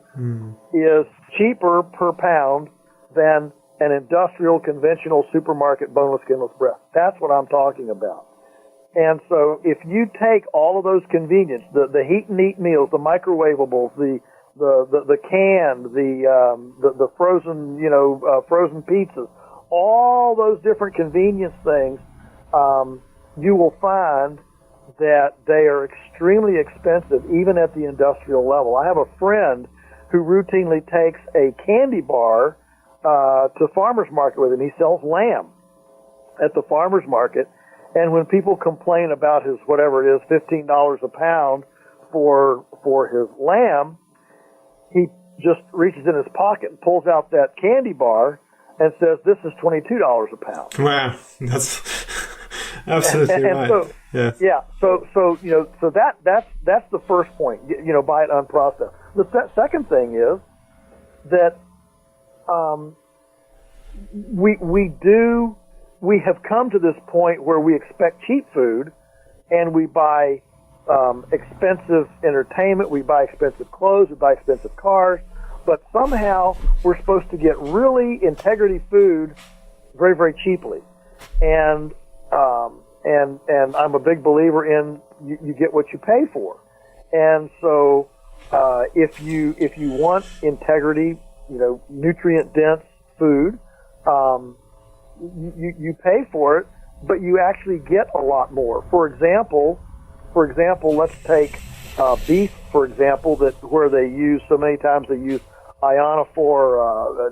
is cheaper per pound than an industrial, conventional supermarket boneless, skinless breast. That's what I'm talking about. And so if you take all of those convenience, the heat and eat meals, the microwavables, the canned, the frozen, frozen pizzas, all those different convenience things, you will find that they are extremely expensive, even at the industrial level. I have a friend who routinely takes a candy bar to farmer's market with him. He sells lamb at the farmer's market, and when people complain about his, whatever it is, $15 a pound for his lamb, he just reaches in his pocket and pulls out that candy bar and says, "This is $22 a pound." Wow, that's absolutely right. So, yes. Yeah. So that's the first point. Buy it unprocessed. The second thing is that we have come to this point where we expect cheap food, and we buy expensive entertainment, we buy expensive clothes, we buy expensive cars, but somehow we're supposed to get really integrity food very, very cheaply. And I'm a big believer in you get what you pay for. And so if you want integrity, nutrient dense food, you pay for it, but you actually get a lot more. For example, let's take beef, for example, where they use so many times they use ionophore,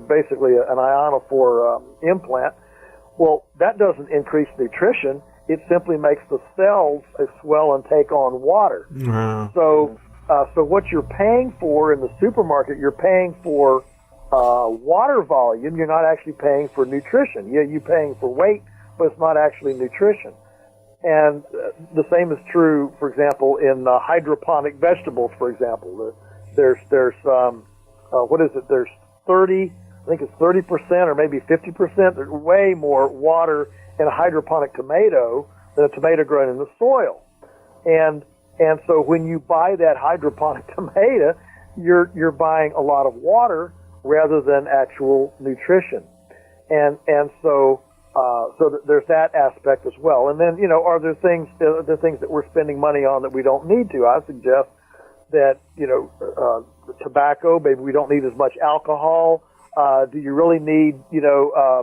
basically an ionophore implant. Well, that doesn't increase nutrition. It simply makes the cells swell and take on water. Wow. So what you're paying for in the supermarket, you're paying for water volume. You're not actually paying for nutrition. You're paying for weight, but it's not actually nutrition. And the same is true, for example, in hydroponic vegetables. For example, there's what is it? There's 30%, or maybe 50%. There's way more water in a hydroponic tomato than a tomato grown in the soil. And so when you buy that hydroponic tomato, you're buying a lot of water rather than actual nutrition. And so there's that aspect as well. And then, are there things that we're spending money on that we don't need to? I suggest that, tobacco, maybe we don't need as much alcohol. Do you really need,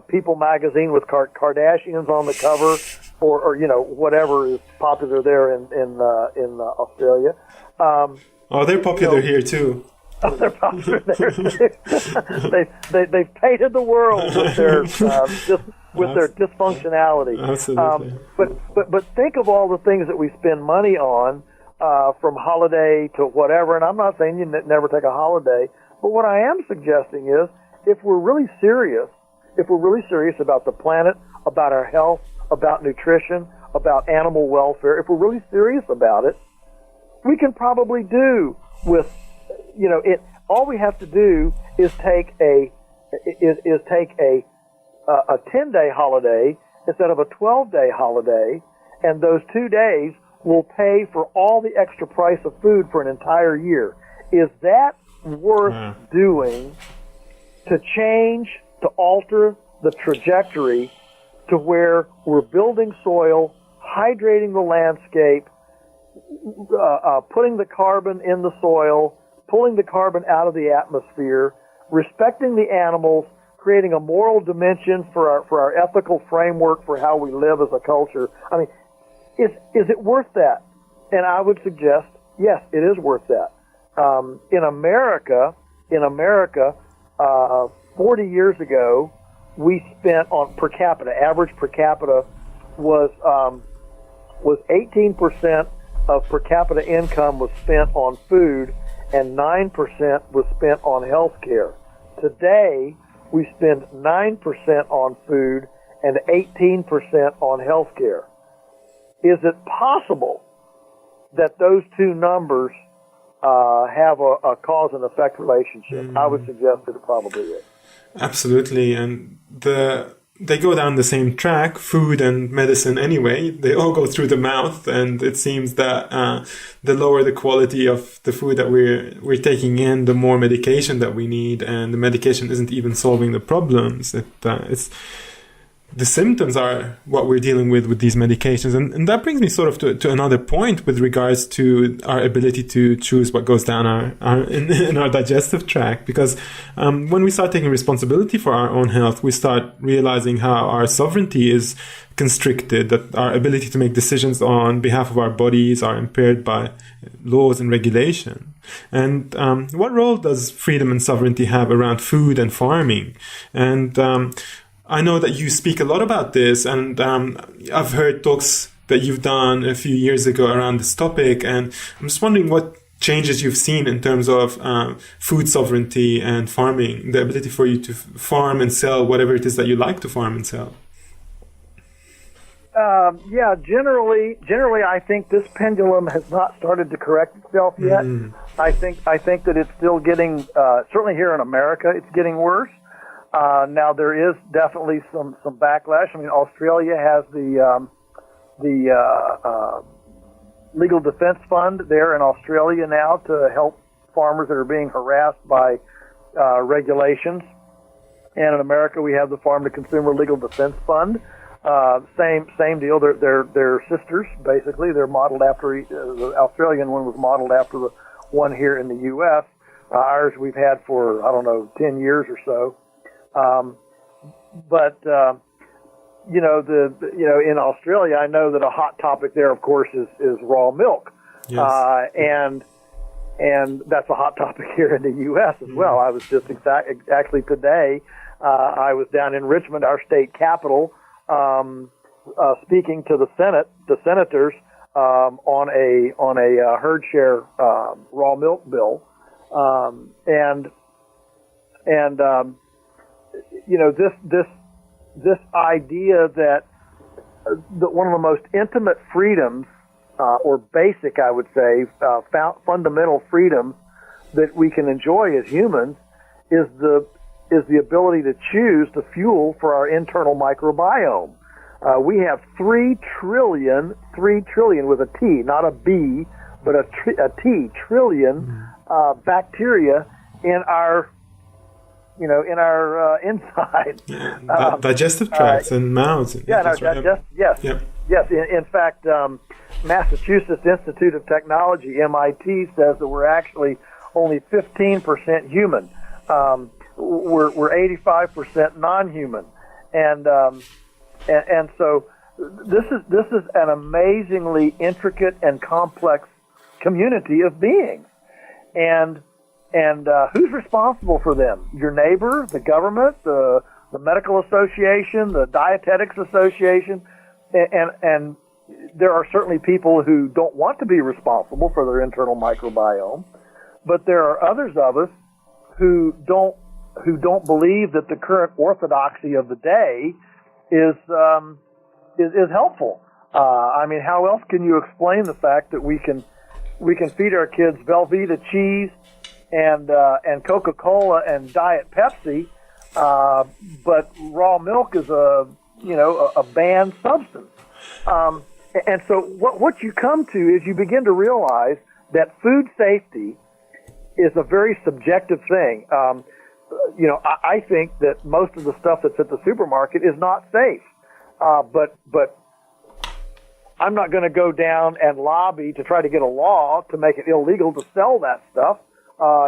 People magazine with Kardashians on the cover, or whatever is popular there in Australia? They're popular here too. They're popular there too. They've painted the world with their their dysfunctionality. Absolutely. But think of all the things that we spend money on, from holiday to whatever. And I'm not saying you never take a holiday, but what I am suggesting is, if we're really serious about the planet, about our health, about nutrition, about animal welfare, if we're really serious about it, we can probably do with, all we have to do is take a 10-day holiday instead of a 12-day holiday, and those 2 days will pay for all the extra price of food for an entire year. Is that worth doing to change, to alter the trajectory to where we're building soil, hydrating the landscape, putting the carbon in the soil, pulling the carbon out of the atmosphere, respecting the animals, creating a moral dimension for our ethical framework for how we live as a culture? I mean, is it worth that? And I would suggest, yes, it is worth that. In America, 40 years ago, we spent on per capita, average per capita was 18% of per capita income was spent on food, and 9% was spent on health care. Today, we spend 9% on food and 18% on health care. Is it possible that those two numbers have a cause and effect relationship? I would suggest that it probably is. Absolutely, and they go down the same track, food and medicine anyway. They all go through the mouth, and it seems that the lower the quality of the food that we're taking in, the more medication that we need, and the medication isn't even solving the problems. It's the symptoms are what we're dealing with these medications. And that brings me sort of to another point with regards to our ability to choose what goes down in our digestive tract. Because when we start taking responsibility for our own health, we start realizing how our sovereignty is constricted, that our ability to make decisions on behalf of our bodies are impaired by laws and regulation. And what role does freedom and sovereignty have around food and farming? And I know that you speak a lot about this, and I've heard talks that you've done a few years ago around this topic, and I'm just wondering what changes you've seen in terms of food sovereignty and farming, the ability for you to farm and sell whatever it is that you like to farm and sell. Generally, I think this pendulum has not started to correct itself yet. I think that it's still getting, certainly here in America, it's getting worse. Now there is definitely some backlash. I mean, Australia has the Legal Defense Fund there in Australia now to help farmers that are being harassed by regulations. And in America, we have the Farm to Consumer Legal Defense Fund. Same deal. They're sisters, basically. They're modeled after the Australian one was modeled after the one here in the U.S. Ours we've had for 10 years or so. in Australia, I know that a hot topic there, of course, is raw milk. Yes. And that's a hot topic here in the U.S. as well. I was just actually today, I was down in Richmond, our state capital, speaking to the senators, on a herd share, raw milk bill. This idea that one of the most intimate freedoms, or basic, I would say, fundamental freedoms that we can enjoy as humans is the ability to choose the fuel for our internal microbiome. We have 3 trillion with a T, not a B, but a T, trillion bacteria in our inside. Digestive tracts and mouths. Yes. Yep. Yes. In fact, Massachusetts Institute of Technology, MIT, says that we're actually only 15% human. We're 85% non-human, and so this is an amazingly intricate and complex community of beings, and who's responsible for them? Your neighbor, the government, the medical association, the dietetics association, and there are certainly people who don't want to be responsible for their internal microbiome, but there are others of us who don't believe that the current orthodoxy of the day is helpful. I mean, how else can you explain the fact that we can feed our kids Velveeta cheese and Coca-Cola and Diet Pepsi, but raw milk is a banned substance. And so what you come to is you begin to realize that food safety is a very subjective thing. I think that most of the stuff that's at the supermarket is not safe. But I'm not going to go down and lobby to try to get a law to make it illegal to sell that stuff.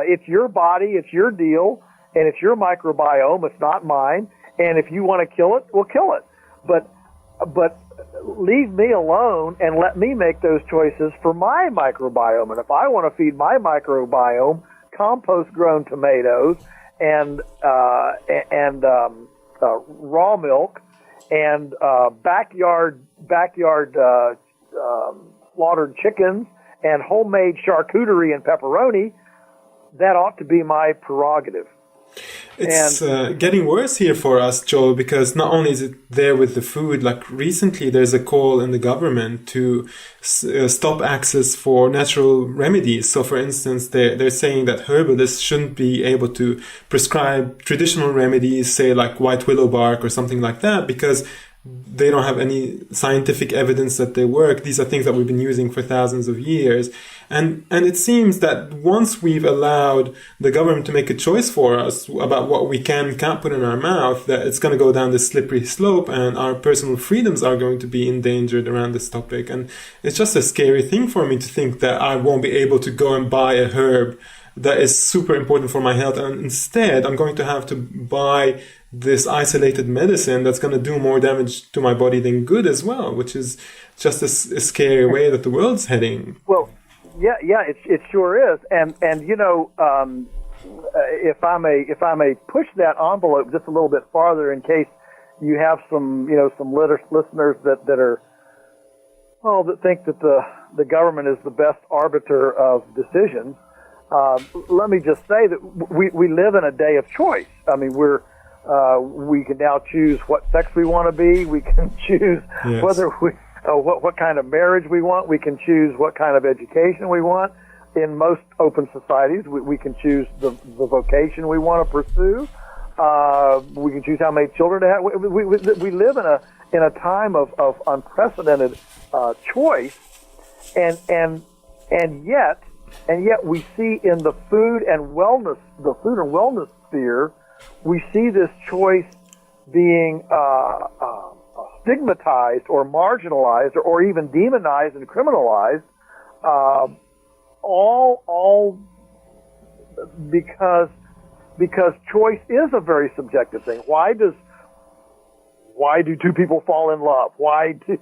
It's your body, it's your deal, and it's your microbiome. It's not mine. And if you want to kill it, we'll kill it. But leave me alone and let me make those choices for my microbiome. And if I want to feed my microbiome compost-grown tomatoes and raw milk and backyard slaughtered chickens and homemade charcuterie and pepperoni, that ought to be my prerogative. It's getting worse here for us, Joel, because not only is it there with the food, like recently there's a call in the government to stop access for natural remedies. So for instance, they're saying that herbalists shouldn't be able to prescribe traditional remedies, say like white willow bark or something like that, because they don't have any scientific evidence that they work. These are things that we've been using for thousands of years. And it seems that once we've allowed the government to make a choice for us about what we can and can't put in our mouth, that it's going to go down this slippery slope and our personal freedoms are going to be endangered around this topic. And it's just a scary thing for me to think that I won't be able to go and buy a herb that is super important for my health. And instead, I'm going to have to buy this isolated medicine that's going to do more damage to my body than good as well, which is just a scary way that the world's heading. Well, yeah, it sure is. And if I may push that envelope just a little bit farther, in case you have some listeners that are, that think that the government is the best arbiter of decisions. Let me just say that we live in a day of choice. I mean, we can now choose what sex we want to be. We can choose whether what kind of marriage we want. We can choose what kind of education we want. In most open societies, we can choose the vocation we want to pursue. We can choose how many children to have. We live in a time of unprecedented choice, and yet we see in the food and wellness sphere, we see this choice being stigmatized or marginalized or even demonized and criminalized, all because choice is a very subjective thing. Why does why do two people fall in love? Why do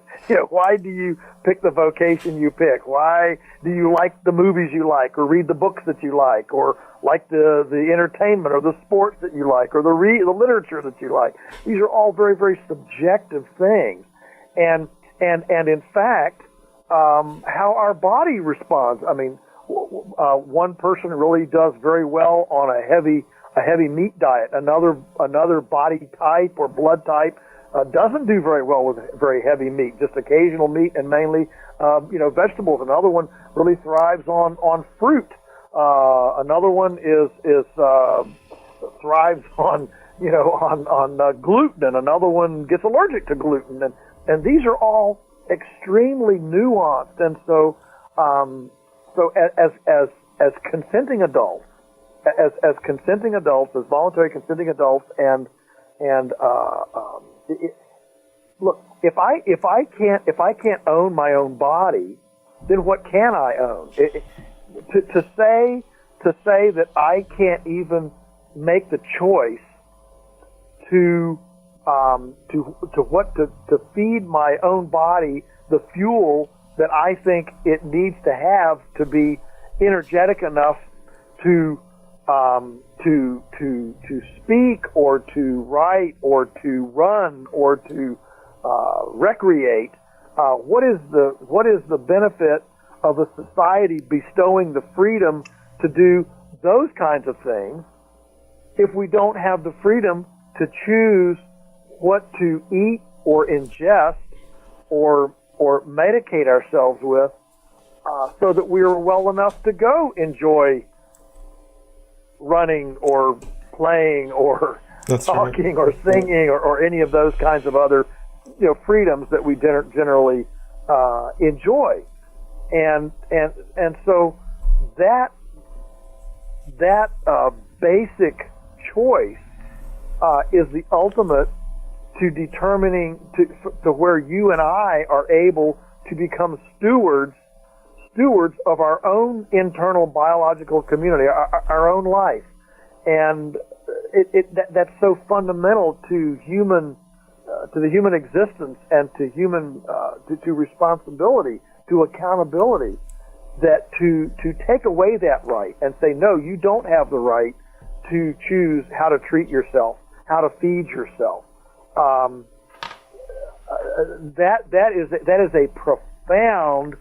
you pick the vocation you pick? Why do you like the movies you like, or read the books that you like, or like the entertainment or the sports that you like, or the literature that you like? These are all very, very subjective things, and in fact, how our body responds. I mean, one person really does very well on a heavy meat diet. Another body type or blood type doesn't do very well with very heavy meat, just occasional meat and mainly, vegetables. Another one really thrives on fruit. Another one thrives on gluten, and another one gets allergic to gluten. And these are all extremely nuanced. And so as consenting adults, as voluntary consenting adults, look, if I can't own my own body, then what can I own? To say that I can't even make the choice to feed my own body the fuel that I think it needs to have to be energetic enough to speak or to write or to run or to recreate. What is the benefit of a society bestowing the freedom to do those kinds of things if we don't have the freedom to choose what to eat or ingest or medicate ourselves with, so that we are well enough to go enjoy running or playing or talking or singing or any of those kinds of other freedoms that we generally enjoy, and so that basic choice is the ultimate to determining to where you and I are able to become stewards of our own internal biological community, our own life. And that's so fundamental to the human existence and to human to responsibility, to accountability, that to take away that right and say, no, you don't have the right to choose how to treat yourself, how to feed yourself. That is a profound,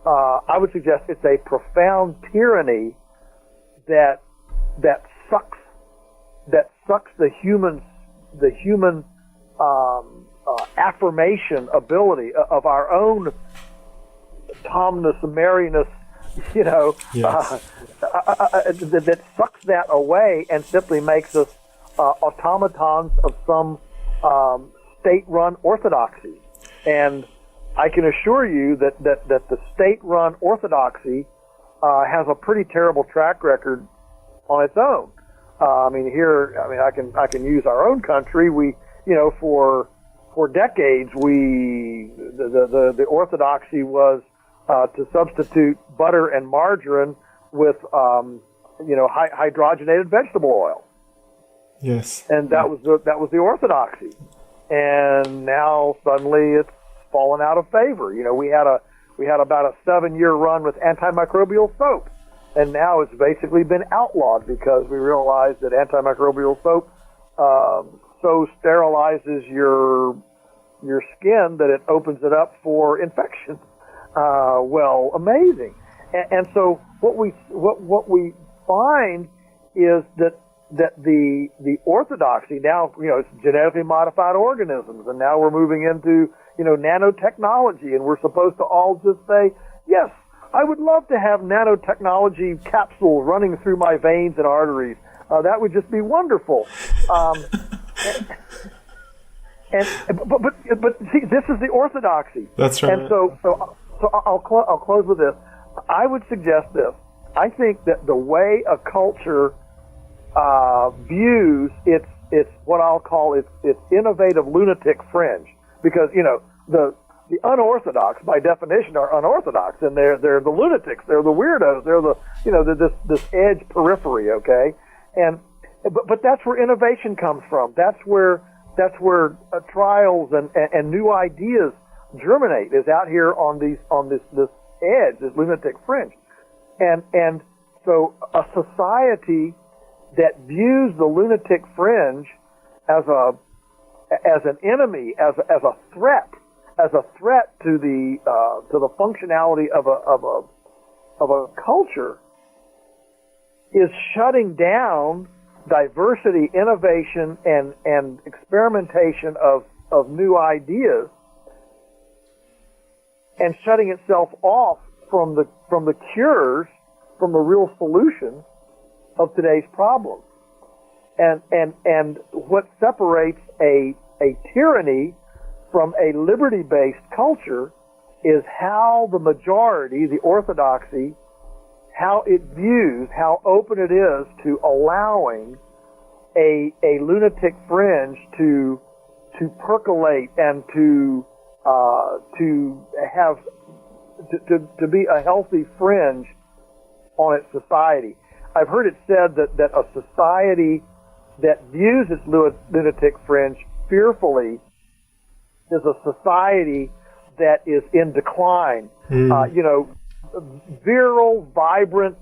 I would suggest it's a profound tyranny that sucks the human affirmation ability of our own Tomness, Maryness, Yes. that sucks that away and simply makes us automatons of some state-run orthodoxy. And I can assure you that the state-run orthodoxy has a pretty terrible track record on its own. I can use our own country. We, for decades, the orthodoxy was to substitute butter and margarine with hydrogenated vegetable oil. Yes. And that was the orthodoxy. And now suddenly it's fallen out of favor. We had about a 7-year run with antimicrobial soap, and now it's basically been outlawed because we realized that antimicrobial soap so sterilizes your skin that it opens it up for infection. Well, amazing. And so what we find is that the orthodoxy now, it's genetically modified organisms, and now we're moving into, nanotechnology, and we're supposed to all just say, yes, I would love to have nanotechnology capsules running through my veins and arteries. That would just be wonderful. But see, this is the orthodoxy. That's right. And so I'll close with this. I would suggest this. I think that the way a culture views its what I'll call its innovative lunatic fringe, because the unorthodox by definition are unorthodox, and they're the lunatics, they're the weirdos, they're the this edge periphery, okay, but that's where innovation comes from. That's where trials and new ideas germinate, is out here on this edge, this lunatic fringe. And so a society that views the lunatic fringe as an enemy, as a threat to the functionality of a culture, is shutting down diversity, innovation, and experimentation of new ideas, and shutting itself off from the cures, from the real solutions of today's problems. And what separates a tyranny from a liberty-based culture is how the majority, the orthodoxy, how it views, how open it is to allowing a lunatic fringe to percolate and to be a healthy fringe on its society. I've heard it said that a society that views its lunatic fringe fearfully is a society that is in decline. Virile, vibrant,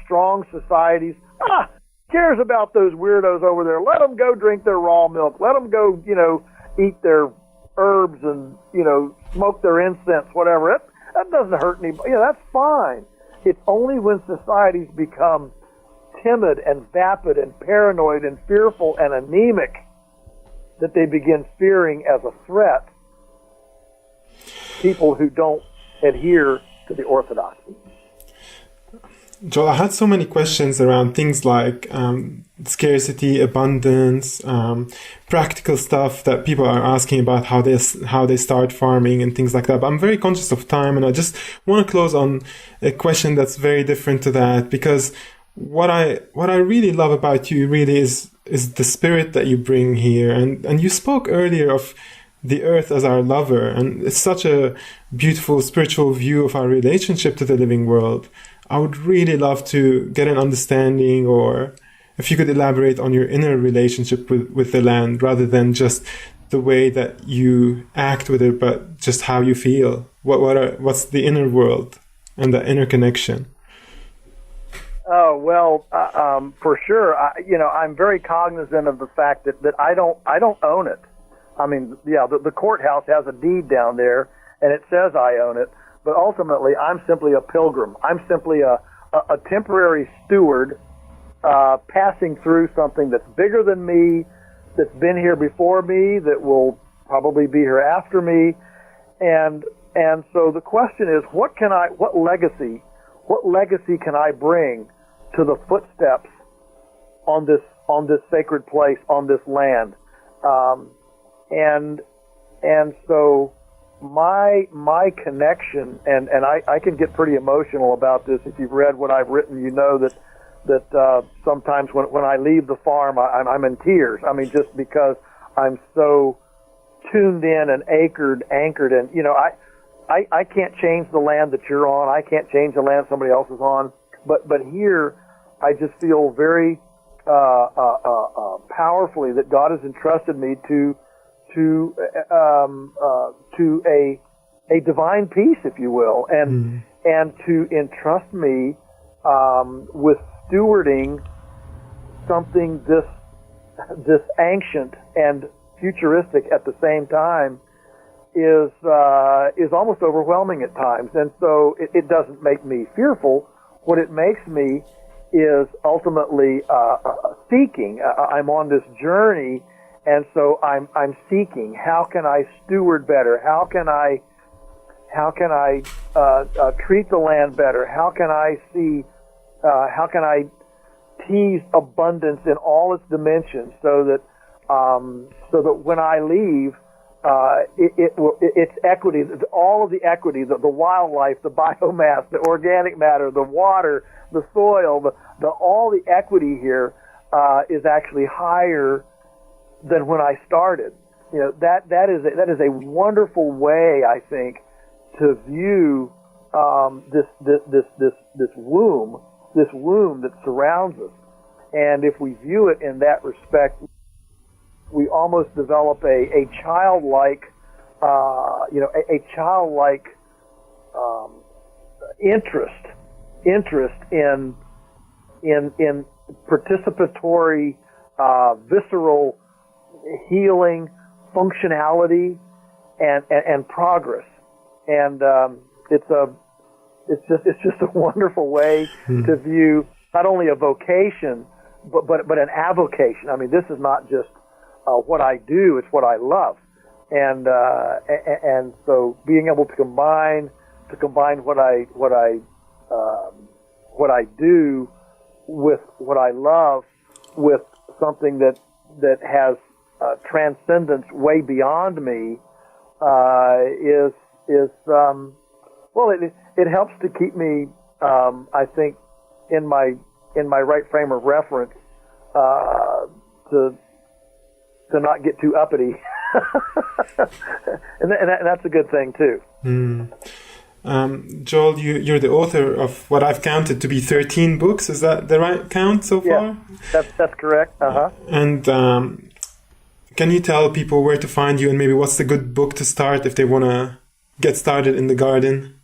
strong societies. Cares about those weirdos over there? Let them go drink their raw milk. Let them go, eat their herbs and, smoke their incense, whatever. That doesn't hurt anybody. That's fine. It's only when societies become timid and vapid and paranoid and fearful and anemic that they begin fearing as a threat people who don't adhere to the orthodoxy. Joel, I had so many questions around things like scarcity, abundance, practical stuff that people are asking about how they start farming and things like that. But I'm very conscious of time, and I just want to close on a question that's very different to that, because what I really love about you really is the spirit that you bring here, and you spoke earlier of the earth as our lover, and it's such a beautiful spiritual view of our relationship to the living world. I would really love to get an understanding, or if you could elaborate on your inner relationship with the land, rather than just the way that you act with it, but just how you feel. What's the inner world and the inner connection? Oh, well, for sure. I'm very cognizant of the fact that I don't own it. I mean, yeah, the courthouse has a deed down there, and it says I own it. But ultimately, I'm simply a pilgrim. I'm simply a temporary steward passing through something that's bigger than me, that's been here before me, that will probably be here after me. And so the question is, what legacy can I bring to the footsteps on this sacred place, on this land? And so my connection, and I can get pretty emotional about this. If you've read what I've written, you know that sometimes when I leave the farm, I'm in tears. I mean, just because I'm so tuned in and anchored, and I can't change the land that you're on. I can't change the land somebody else is on. But here, I just feel very powerfully that God has entrusted me to a divine peace, if you will, and to entrust me with stewarding something this ancient and futuristic at the same time is almost overwhelming at times. And so it doesn't make me fearful. What it makes me is ultimately seeking. I'm on this journey. And so I'm seeking, how can I steward better? How can I treat the land better? How can I tease abundance in all its dimensions, so that when I leave, it's equity, all of the equity, the wildlife, the biomass, the organic matter, the water, the soil, all the equity here is actually higher than when I started. That is a wonderful way, I think, to view this womb that surrounds us. And if we view it in that respect, we almost develop a childlike, a childlike interest in participatory, visceral healing, functionality, and progress. And it's just a wonderful way to view not only a vocation but an avocation. I mean, this is not just what I do; it's what I love. And so being able to combine what I do with what I love with something that has transcendence way beyond me it helps to keep me I think in my right frame of reference to not get too uppity. and that's a good thing too. Joel, you're the author of what I've counted to be 13 books. Is that the right count so far? Yeah, that's correct. And can you tell people where to find you and maybe what's the good book to start if they want to get started in the garden?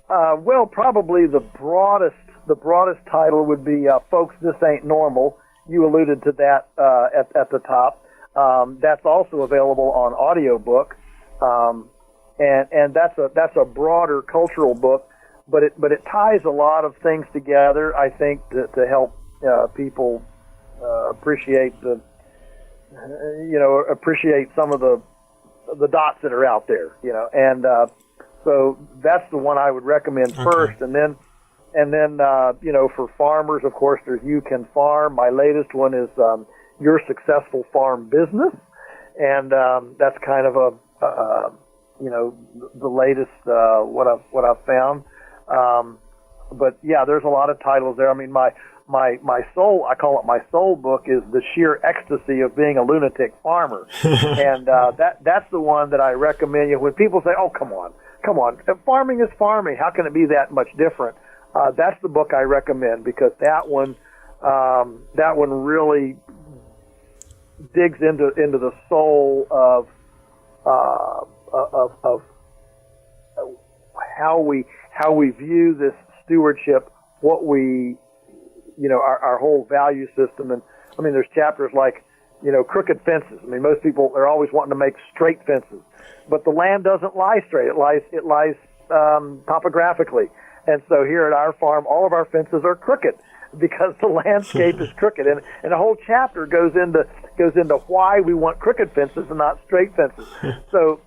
Well, probably the broadest title would be "Folks, This Ain't Normal." You alluded to that at the top. That's also available on audiobook. And that's a broader cultural book, but it ties a lot of things together, I think, to help people appreciate appreciate some of the dots that are out there, and so that's the one I would recommend first, and then for farmers, of course, there's You Can Farm. My latest one is Your Successful Farm Business, and that's kind of the latest what I've found. But yeah, there's a lot of titles there. I mean, my soul, I call it my soul book, is The Sheer Ecstasy of Being a Lunatic Farmer. And that's the one that I recommend. When people say, "Oh, come on, farming is farming. How can it be that much different?" That's the book I recommend, because that one really digs into the soul of how we view this stewardship, what we, our whole value system. And I mean, there's chapters like, crooked fences. I mean, most people, they're always wanting to make straight fences, but the land doesn't lie straight. It lies topographically. And so here at our farm, all of our fences are crooked because the landscape is crooked. And the whole chapter goes into why we want crooked fences and not straight fences. So,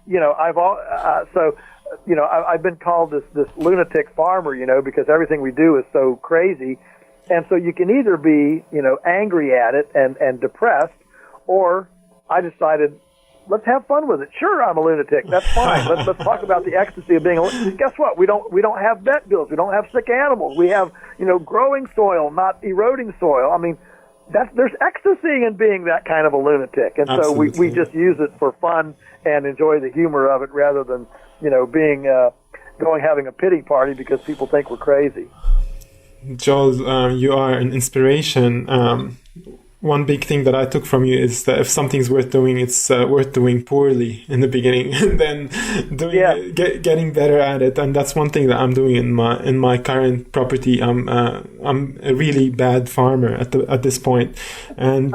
I've been called this lunatic farmer, because everything we do is so crazy. And so you can either be, angry at it and depressed, or I decided, let's have fun with it. Sure, I'm a lunatic. That's fine. Let's talk about the ecstasy of being a lunatic. Guess what? We don't have vet bills. We don't have sick animals. We have, growing soil, not eroding soil. I mean, there's ecstasy in being that kind of a lunatic. And Absolutely. So we just use it for fun and enjoy the humor of it, rather than, having a pity party because people think we're crazy. Joel, you are an inspiration. One big thing that I took from you is that if something's worth doing, it's worth doing poorly in the beginning, and then getting better at it. And that's one thing that I'm doing in my current property. I'm a really bad farmer at this point, and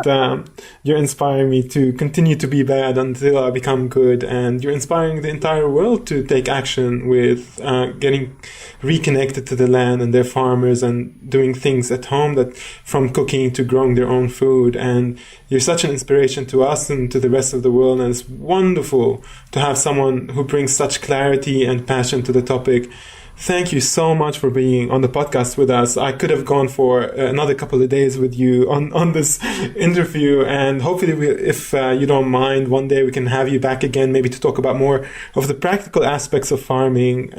you're inspiring me to continue to be bad until I become good. And you're inspiring the entire world to take action with getting reconnected to the land and their farmers, and doing things at home, that from cooking to growing their own food. And you're such an inspiration to us and to the rest of the world, and it's wonderful to have someone who brings such clarity and passion to the topic. Thank you so much for being on the podcast with us. I could have gone for another couple of days with you on this interview, and hopefully if you don't mind, one day we can have you back again, maybe to talk about more of the practical aspects of farming.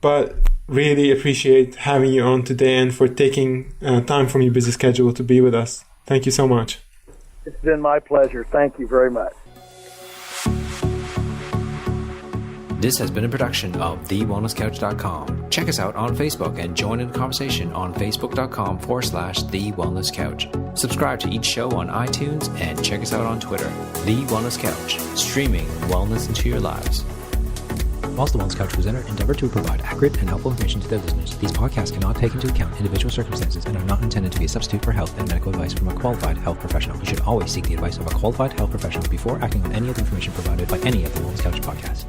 But really appreciate having you on today, and for taking time from your busy schedule to be with us. Thank you so much. It's been my pleasure. Thank you very much. This has been a production of TheWellnessCouch.com. Check us out on Facebook and join in the conversation on Facebook.com/The Wellness Couch. Subscribe to each show on iTunes and check us out on Twitter. The Wellness Couch, streaming wellness into your lives. Whilst the Wellness Couch presenter endeavor to provide accurate and helpful information to their listeners, these podcasts cannot take into account individual circumstances and are not intended to be a substitute for health and medical advice from a qualified health professional. You should always seek the advice of a qualified health professional before acting on any of the information provided by any of the Wellness Couch podcasts.